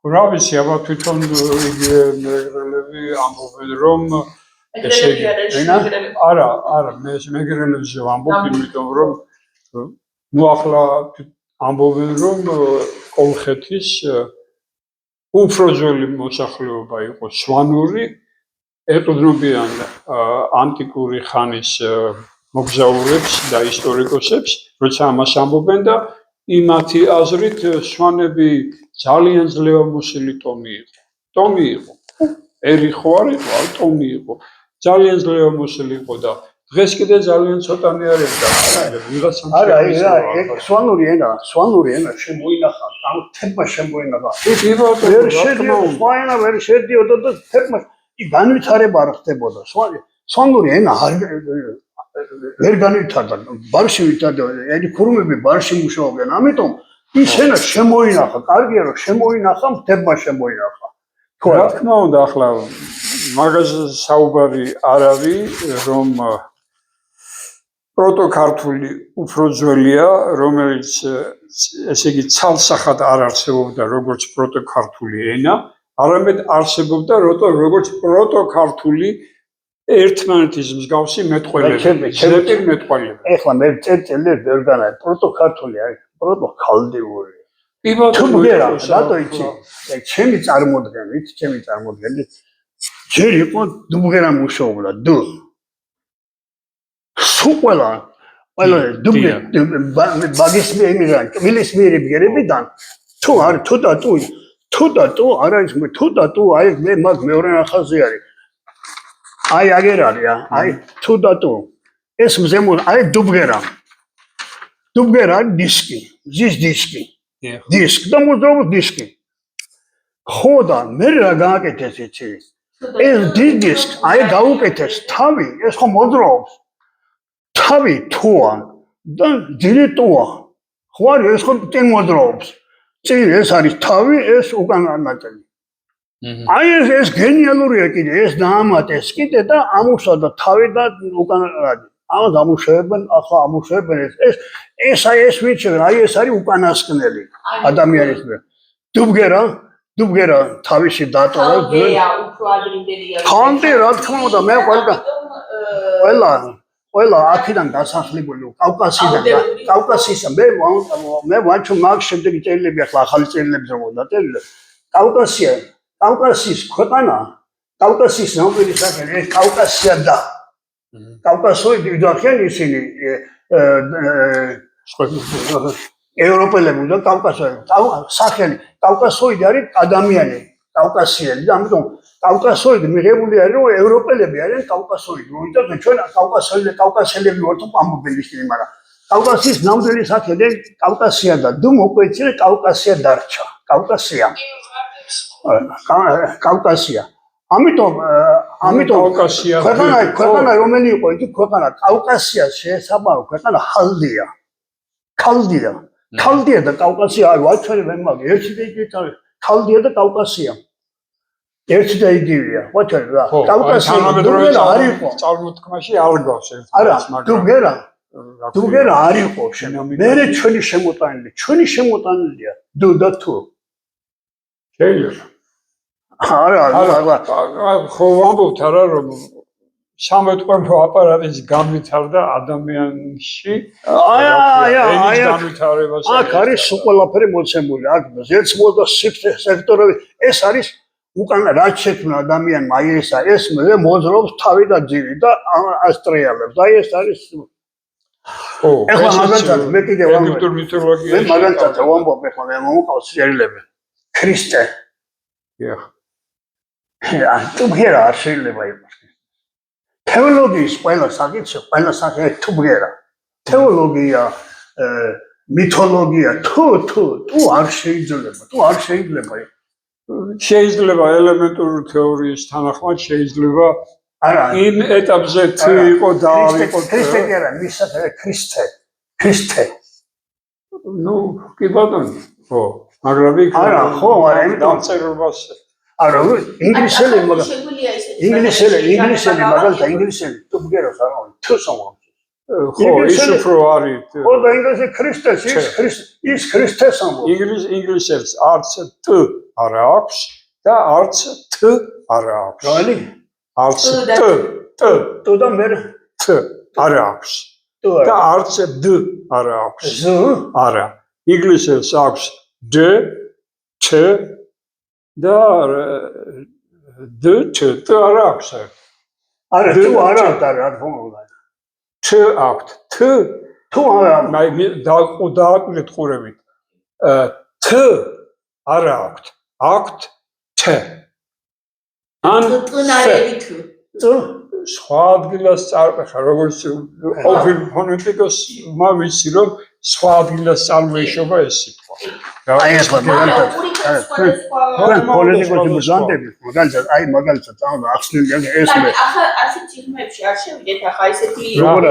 რა ვიცი, აბა თვითონ იგივე მეგრელები ამბობენ რომ ესე იგი არა მე მეგრელებზე ვამბობ, იმიტომ რომ ნუ ახლა ამბობენ რომ კოლხეთის უფრო ძველი მოსახლეობა იყო სვანური, ეყრდნობიან ანტიკური ხანის მოგზაურებს და ისტორიკოსებს, როცა ამას ამბობენ და იმათი აზრით სვანები ძალიან ძლევამოსილი ტომი იყო. ერიხო არ იყო, ტომი იყო. ძალიან ძლევამოსილი იყო და დღეს კიდე ძალიან ცოტანი არის და ვიღაცამ არა სვანური ენა შემოინახა, ამ თემა შემოინახა. ვერ შედიოდა და თემა განვითარება არ ხდებოდა. სვანური ენა ვერ განვითარდა, ბარში ვითარდა, ელი ქურუმები ბარში მუშაობდნენ, ამიტომ ის ენა შემოინახა, კარგია რომ შემოინახა, თემა შემოინახა. რა თქმა უნდა, ახლა მაგაზე საუბარი არ არის, რომ პროტოქართული უფრო ძველია, რომელიც ესე იგი ცალსახად არ არსებობდა როგორც პროტოქართული ენა, არამედ არსებობდა როგორც პროტოქართული ერთმანეთის მსგავსი მეტყველები. ეხლა მე წერტილებს ვერ განაი, პროტოქართული არის, პროტოქალდიური. თუმგერა, რატო იცი? ჩემი წარმოდგენით, ჯერ იყო დუბგერა მუშაობდა, სულ ყველა ბაგისმიერებიდან, კვილისმიერებიდან თუ აი მე მაგ მეორე ნახაზი არის. აი აგერ არის, აი ეს მზემო, აი დუბგერა დისკი, ზის დისკი. დისკ და მოძრაობის დისკი. ხო და მე რა გააკეთეს იცი? ეს დისკ აი გაუკეთეს თავი, ეს ხო მოძრაობს. თავი თუა და ძირი ტუა. ხო არის ეს ხო წინ მოძრაობს. წინ ეს არის თავი, ეს უკანა ნაწილი. აი ეს გენიალურია კიდე, ეს დაამატეს კიდე და ამუშავდა თავი და უკანა ნაწილი. ამას ამუშავებენ, ახლა ამუშავებენ ეს ვიცი, აი ეს არის უკანასკნელი ადამიანის მიერ. დუბგერა თავისი დატოვა. უფრო ადრინდელია. ხანდი რა თქმა უნდა, მე ყველა აქედან დასახლებული კავკასიიდან მე ვაჩო მაგ შემდეგი წერილები ახლა ახალი წერილები რომ დაწერილი. კავკასიის ქვეყანა, კავკასიის ნამდვილი სახელი ეს კავკასია და კავკასოიდი ვიდარხიან ისინი ევროპელები და სახელი კავკასოიდი არის ადამიანი, კავკასიელი და ამიტომ კავკასოიდი მიღებული არის რომ ევროპელები არიან კავკასოიდი. მოიწერთ ჩვენ კავკასიელები ვართ ამბობენ ისინი, მაგრამ კავკასიის ნამდვილი სახელი კავკასია და მოკვეცილე კავკასია დარჩა. კავკასია. ამიტომ ქვეყანა რომელი იყო იგი ქვეყანა კავკასიას შეესაბამება ქვეყანა ქალდია და კავკასია აი ვაჩვენე მე მაგ ერთი და იგივე თავი ქალდია და კავკასია ერთი და იგივეა ვაჩვენე რა კავკასია დუბგერა არ იყო წარმოთქმაში არ გვაქვს არა დუბგერა არ იყო მე ჩვენი შემოტანილია დუ და თუ შეიძლება არა ხო ვამბობთ არა რომ სამეთყვებო აპარატის განვითარდა ადამიანში აი აქ არის ყველაფერი მოცემული აქ ზეცმოდა სექტორები ეს არის უკანა რაც შექმნა ადამიანმა აი ეს მოძრაობს თავი და ძირი და ასტრიალებს აი ეს არის ხო, ეხლა მაგალითად მე კიდე ეგვიპტურ მითოლოგიაში მე მაგალითად ვამბობ ეხლა მე მომყავს წერილები. ქრისტე. დიახ. თუ ბგერა არ შეიძლება იყოს. თეოლოგიის ყველა საკითხი, ყველა საკითხი თუ ბგერა. თეოლოგია, მითოლოგია თუ არ შეიძლება. შეიძლება ელემენტური თეორიის თანახმად შეიძლება არა იმ ეტაპზე თუ იყო და არ იყო ქრისტე კი არა, მისათა ქრისტე. ნუ კი ბატონო, ხო, მაგრამ იქ არა, ხო, არა, იმიტომ დამწერლობას არა, ინგლისელი შეგვიძლია ისეთი ინგლისელი მაგალითად ინგლისელი თუ ბგერას არა, თუ სომხი. ხო, ის უფრო არის. ხო, და ინგლისელი ქრისტეს ის ქრისტეს ამბობს. ინგლისელს არც თუ არ აქვს და არც თუ არ აქვს. რალი? არც თუ და მე თუ არ აქვს. და არც დ არ აქვს. არა. ინგლისელს აქვს d t და d t არ აქვს. არა, თუ არ აქვს და რა თქმა უნდა. t აქვს. თუ არა, დააკვირდეთ ყურებით. t არ აქვს. აქვს t. ან სხვა ადგილას წარყვეხა, როგორც ყოფილ ფონეტიკოსმა ვიცი, რომ სხვა ადგილას წარმოიშობა ეს სიტყვა. აი ახლა მაგალითად პოლიტიკოსი მზანდები, მაგალითად წამოვა ახსნილი ეს მე. ახლა ასეთ ციხმებში არ შევიდეთ, ახლა ესეთი როგორ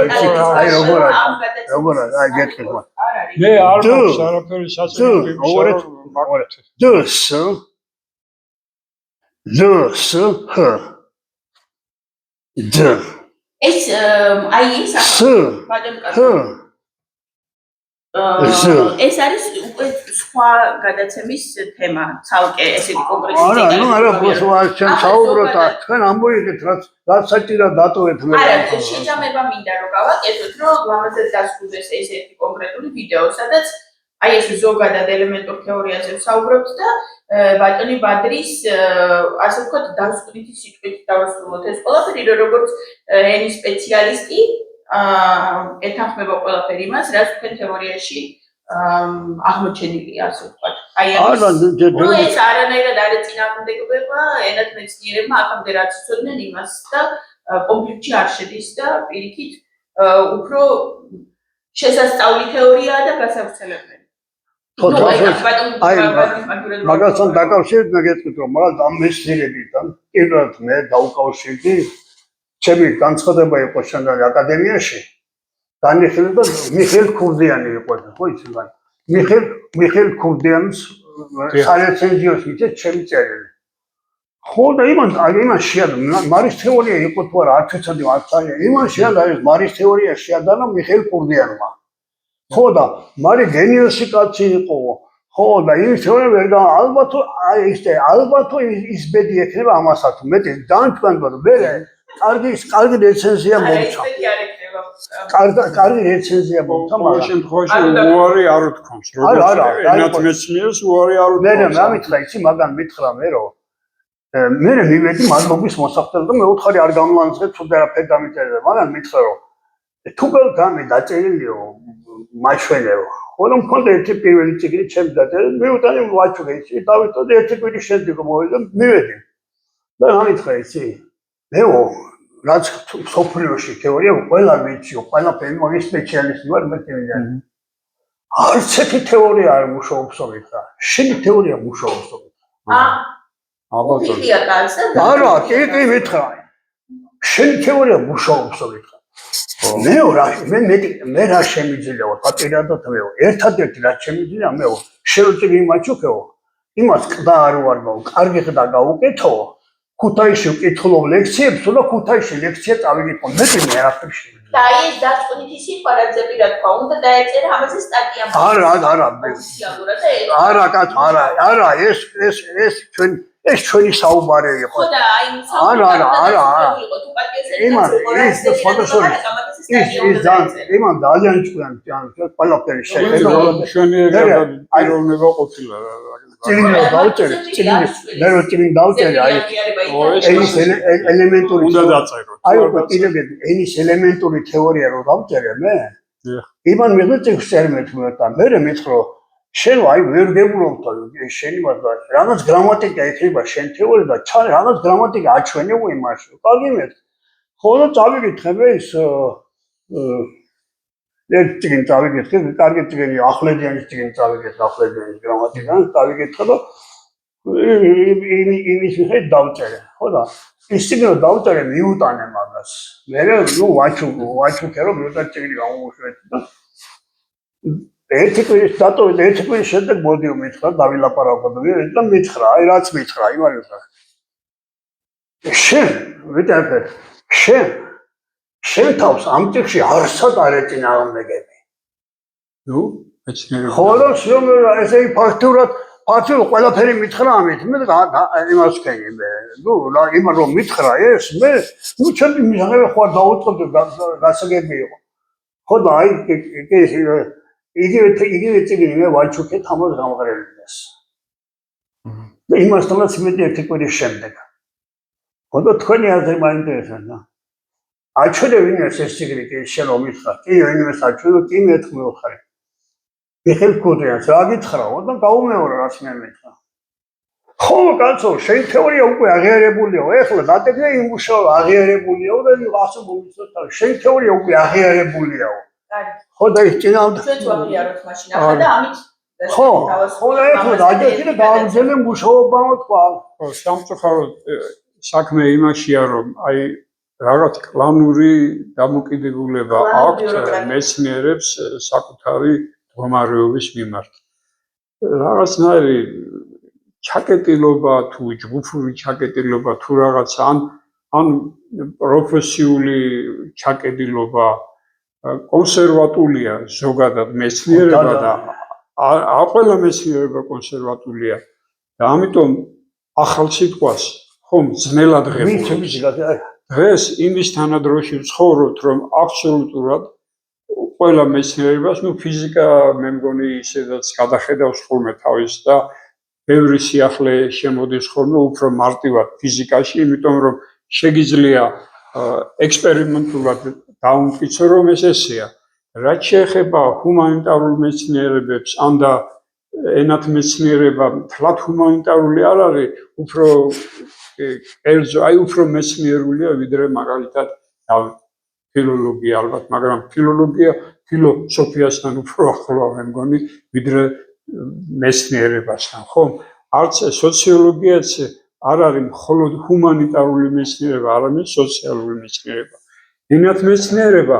აი გეტყვით. მე არ მაქვს არაფერი საწინააღმდეგო ეს აი ეს ეს არის უკვე სხვა გადაცემის თემა, ცალკე ესეთი კონკრეტული არა, ჩვენ საუბრობთ, თქვენ ამბობთ, რაც საჭიროა დატოვეთ მე. არა, შეჯამება მინდა რომ გავაკეთოთ, რომ ლამაზად დასკუდეს ესეთი კონკრეტული ვიდეო, სადაც აი ეს ზოგადად ელემენტურ თეორიაზე ვსაუბრობთ და ბატონი ბადრის ასე ვთქვათ დასკვნითი სიტყვით დავასრულოთ ეს ყველაფერი, რომ როგორც ენის სპეციალისტი ეთანხმება ყველაფერი იმას, რაც თქვენ თეორიაში აღმოჩენილია, ასე ვთქვათ. აი ეს არანაირად არ ეწინააღმდეგება ენათ მეცნიერებმა აქამდე რაც იცოდნენ იმას და კონფლიქტში არ შედის და პირიქით უფრო შესასწავლი თეორიაა და გასავრცელებელი. მაგასთან დაკავშირებით მე გეტყვით, რომ მაგალითად ამ მეცნიერებიდან პირველად მე დაუკავშირდი ჩემი განცხადება იყო შენდან აკადემიაში. განიხილება მიხეილ ქურდიანი იყო, ხო იცი რა. მიხეილ ქურდიანს სარეცენზიო მიწეთ ჩემი წერილი. ხო და იმან შეადო მარის თეორია იყო თუ არა არც ეცოდი არცაია. იმან შეადო ეს მარის თეორია შეადანა მიხეილ ქურდიანმა. ხო და მარი გენიოსი კაცი იყო. ხო და ის თეორია ვერ და ალბათ ის ბედი ექნება ამასაც. მეტი დაანჩვენდა რომ მე კარგი რეცენზია მომცა. კარგი რეცენზია მომცა, მაგრამ შემთხვევაში უარი არ უთქვამს. არა, ენათ მეცნიერს უარი არ უთქვამს. მე მითხრა იცი მაგან მითხრა მე რომ მე მივედი მადლობის მოსახდელ და მე უთხარი არ გამლანძღე თუ ვერაფერ დამიწერე, მაგრამ მითხრა რომ თუ გამე დაწერილიო მაჩვენეო. ხოლო მქონდა ერთი პირველი წიგნი ჩემს დაწერილი, მე უტანი ვაჩვენე იცი, დავიტოვე ერთი კვირის შემდეგ მოვიდა, მივედი. და ამითხრა იცი მეო რაც სოფლიოში თეორია ყველა ვიციო, ყველაფერი მაგის სპეციალისტი ვარ მე თეორია. არც ერთი თეორია არ მუშაობს ოფიქრა. შენი თეორია მუშაობს ოფიქრა. ოფიქრია კაცი. არა, კი მითხრა. შენი თეორია მუშაობს ოფიქრა. მე რა შემიძლია პატირადოთ მეო. ერთადერთი რაც შემიძლია მეო. შეუძლია იმაჩუქეო. იმას ყდა არ ვარგო, კარგი ყდა გაუკეთო. ქუთაისში ვკითხულობ ლექციებს და ქუთაისში ლექცია წავიგიყო. მე არაფერ შემიძლია. და აი ეს დასკვნითი სიტყვა რაც ზეპირად თქვა, უნდა დაეწერა ამაზე სტატია. არა, კაცო, არა, ეს ჩვენი საუბარი იყო. ხო და აი იმან ძალიან ჭკვიან ყველაფერი შეიძლება. პიროვნება ყოფილა. წიგნი დავწერე, აი ენის ელემენტური უნდა დაწერო. აი უკვე პირობები, ენის ელემენტური თეორია რო დავწერე მე, იმან მიღდა წიგნს წერმეთმე და მე მითხრა შენ აი ვერ გებულობ შენი მაგა რაღაც გრამატიკა ეხება შენ თეორია და ჩან რაღაც გრამატიკა აჩვენებო იმაში კარგი მე ხოლო წავიკითხე ის ერთ წიგნ წავიკითხე კარგი წიგნი ახლებიანის წიგნი წავიკითხე ახლებიანის გრამატიკა წავიკითხე და იმის ვიხე დავწერე ხო და ის წიგნი დავწერე მიუტანე მაგას მე ნუ ვაჩუქე რომ მიუტანე წიგნი გამოვუშვეთ და ერთი კვირის დატოვე ერთი კვირის შემდეგ მოდიო მითხრა დავილაპარაკო და მითხრა აი რაც მითხრა იმარიო შენ ვიტყვი შენ თავს ამ წიგნში არსად არ ეწინააღმდეგები ნუ მეცნიერება ხოლო ესე ფაქტურად ყველაფერი მითხრა ამით მე იმას ვქენი მე ნუ იმან რომ მითხრა ეს მე ნუ ჩემი მიღება ხო დაუწყობდი გასაგები იყო ხო და აი იგივე წიგნი მე ვაჩუქე თამას გამღერებდეს და იმასთანაც მეტი ერთი კვირის შემდეგ ხო და თქვენი აზრი მაინტერესებდა აჩვენე ვინმეს ეს წიგნი კი შენ რომ მითხრა კი ვინმეს აჩვენე კი მეთქმე ხარ ეხელ კოდიანს რა გითხრაო და გაუმეორე რაც მე მითხრა ხო კაცო შენ თეორია უკვე აღიარებულია ეხლა დატექნე იმუშავა აღიარებულიაო და ასე მომიცოთ შენ თეორია უკვე აღიარებულიაო ხო და ის წინააღმდეგ ჩვენ ვაღიაროთ მაშინ ახლა და ამით ხო და ეხლა დაჯერე დააგზელე მუშაობაო თქვა ხო სამწუხაროდ საქმე იმაშია რომ აი რაღაც კლანური დამოკიდებულება აქვს მეცნიერებს საკუთარი მდგომარეობის მიმართ რაღაცნაირი ჩაკეტილობა თუ ჯგუფური ჩაკეტილობა თუ რაღაც ან პროფესიული ჩაკეტილობა კონსერვატულია ზოგადად მეცნიერება და ყველა მეცნიერება კონსერვატულია და ამიტომ ახალ სიტყვას ხომ ძნელად ღებულობს დღეს იმის თანადროში ვცხოვრობთ რომ აბსოლუტურად ყველა მეცნიერებას ნუ ფიზიკა მე მგონი ისედაც გადახედავს ხოლმე თავის და ბევრი სიახლე შემოდის ხოლმე უფრო მარტივად ფიზიკაში იმიტომ რომ შეგიძლია ექსპერიმენტულად დაუმტკიცო რომ ეს ესეა რაც შეეხება ჰუმანიტარულ მეცნიერებებს ან და ენათმეცნიერება თლათ ჰუმანიტარული არ არის უფრო კერძო აი უფრო მეცნიერულია ვიდრე მაგალითად ფილოლოგია ალბათ მაგრამ ფილოლოგია ფილოსოფიასთან უფრო ახლოა მე მგონი ვიდრე მეცნიერებასთან ხო არც სოციოლოგიაც არ არის მხოლოდ ჰუმანიტარული მეცნიერება არამედ სოციალური მეცნიერება ენათმეცნიერება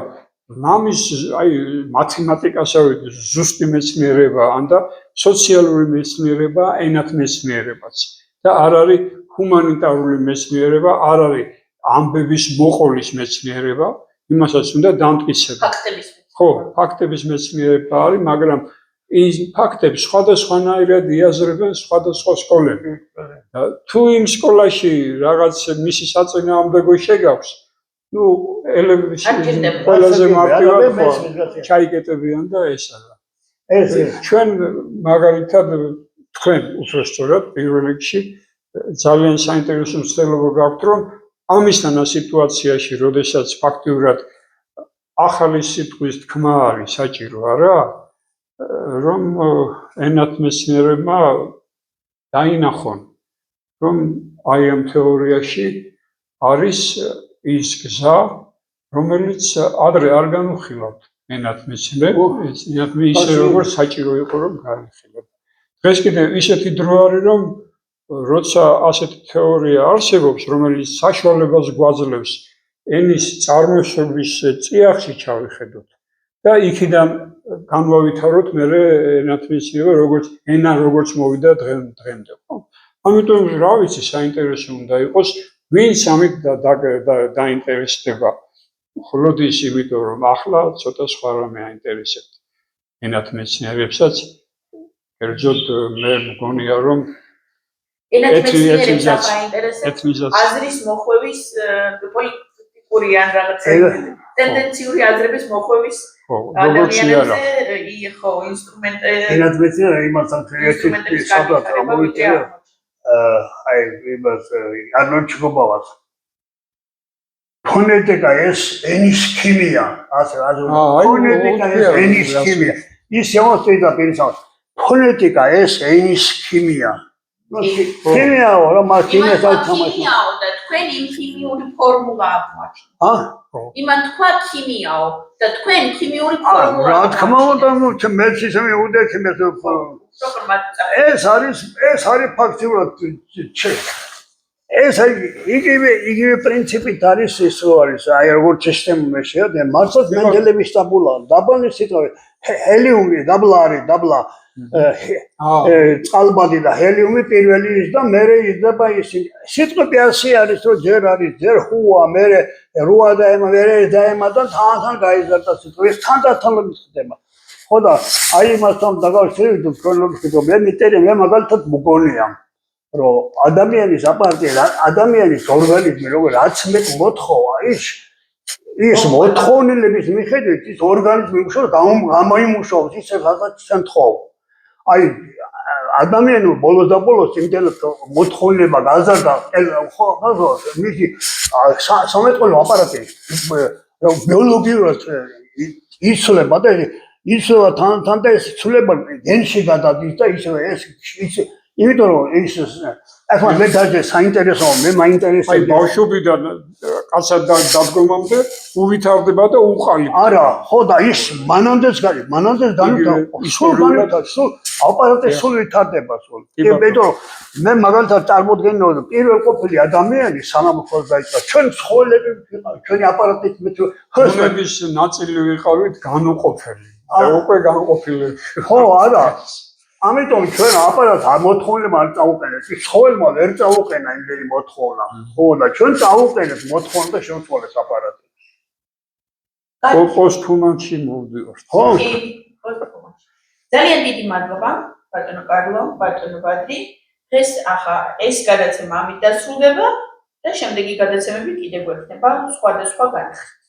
მამის აი მათემატიკასავით ზუსტი მეცნიერება ან და სოციალური მეცნიერება ენათმეცნიერებაც და არ არის ჰუმანიტარული მეცნიერება არ არის ამბების მოყოლის მეცნიერება იმასაც უნდა დამტკიცება ხო ფაქტების მეცნიერება არის მაგრამ ის ფაქტები სხვადასხვანაირად იაზრებენ სხვადასხვა სკოლები და თუ იმ სკოლაში რაღაც მისი საწინააღმდეგო შეგაქვს ნუ ელემენტში ყველაზე მარტივად ჩაიკეტებიან და ესაა ეს ჩვენ მაგალითად თქვენ უბრალოდ პირველ რიგში ძალიან საინტერესო მცდელობა გაქვთ რომ ამისთანა სიტუაციაში როდესაც ფაქტიურად ახალი სიტყვის თქმა არის საჭირო არა რომ ენათმეცნიერებმა დაინახონ რომ აი ამ თეორიაში არის ის გზა რომელიც ადრე არ განვიხილავთ ენათმეცნიერებს ისე როგორც საჭირო იყო რომ განვიხილოთ დღეს კიდევ ისეთი დრო არის რომ როცა ასეთი თეორია არსებობს რომელიც საშუალებას გვაძლევს ენის წარმოშობის წიაღში ჩავიხედოთ და იქიდან განვავითაროთ მე ენათმეცნიერება როგორც ენა როგორც მოვიდა დღემდე ხო ამიტომ რა ვიცი საინტერესო უნდა იყოს ვინც ამით დაინტერესდება მხოლოდ ის იმიტომ რომ ახლა ცოტა სხვა რამე აინტერესებთ ენათმეცნიერებსაც კერძოდ მე მგონია რომ ენათმეცნიერებს აინტერესებს აზრის მოხვევის პოლიტიკური ან რაღაც ტენდენციური აზრების მოხვევის ადამიანებზე ხო ინსტრუმენტები ენათმეცნიერება იმასაც ერთი საბრად მოვიწერე აი იმას არნოლდ ჩხუბავას ფონეტიკა ეს ენის ქიმია, ასე ფონეტიკა ეს ენის ქიმია. ის შემოწირდა პირისავ. ფონეტიკა ეს ენის ქიმია. ქიმიაო, რომ მას ქიმიას არ თამაშობს. ქიმიაო და თქვენ იმ ქიმიური ფორმულა აღმოაჩინეთ. იმან თქვა ქიმიაო და თქვენ ქიმიური ფორმულა. რა თქმა უნდა, მეც ისე უდექი მე ეს არის ფაქტიურად ეს იგივე პრინციპით არის ის რო არის აი როგორც სისტემა შეადე მარცად მენდელევის დაბლა დაბალი სიტყვი ჰელიუმი დაბლა არის დაბლა წყალბადი და ჰელიუმი პირველი ის და მერე იზრდება ის სიტყვები ასე არის რომ ჯერ არის ჯერ ხუა მერე რუა და ემა მერე დაემა და თან გაიზარდა სიტყვი ეს თანდათან ხდება ხო და აი მასთან დაკავშირებით ქრონოლოგიურად მე მიტერე მე მაგალითად მგონია რომ ადამიანის აპარატი ადამიანის ორგანიზმი როგორ რაც მეტ მოთხოვა ის მოთხოვნილების მიხედვით ის ორგანიზმი უშუალოდ გამოიმუშავოს ისე რაღაც შემთხვევაში აი ადამიანი ბოლოს და ბოლოს იმდენად მოთხოვნილება გაზარდა ხო მისი სამეთყოლო აპარატი ბიოლოგიურად იცვლება და იცვლება თან და ეს ცვლება გენში გადადის და ისევე ეს იმიტომ რომ ის ახლა მე დაჟე საინტერესოა მე მაინტერესებს აი ბავშვობიდან კაცად დადგომამდე უვითარდება და უყალიბდება არა ხო და ის მანამდეც განვითარდა სულ აპარატი სულ ვითარდება სულ იმიტომ რომ მე მაგალითად წარმოდგენილ პირველ ყოფილი ადამიანი სანამ ხო დაიწყო ჩვენ ცხოველები ჩვენი აპარატით მეტ ხოსების ნაწილი ვიყავით განუყოფელი უკვე განყოფილი ხო არა ამიტომ ჩვენ აპარატს მოთხოვნილება არ წაუყენეთ ის ცხოველმა ვერ წაუყენა იმდენი მოთხოვნა ხო და ჩვენ წაუყენეთ მოთხოვნა და შევცვალეთ აპარატი პოსტჰუმანში მოვდივართ ხო ძალიან დიდი მადლობა ბატონო კარლო ბატონო ბადრი დღეს ახლა ეს გადაცემა ამით დასრულდება და შემდეგი გადაცემები კიდევ გვექნება სხვადასხვა განხილვით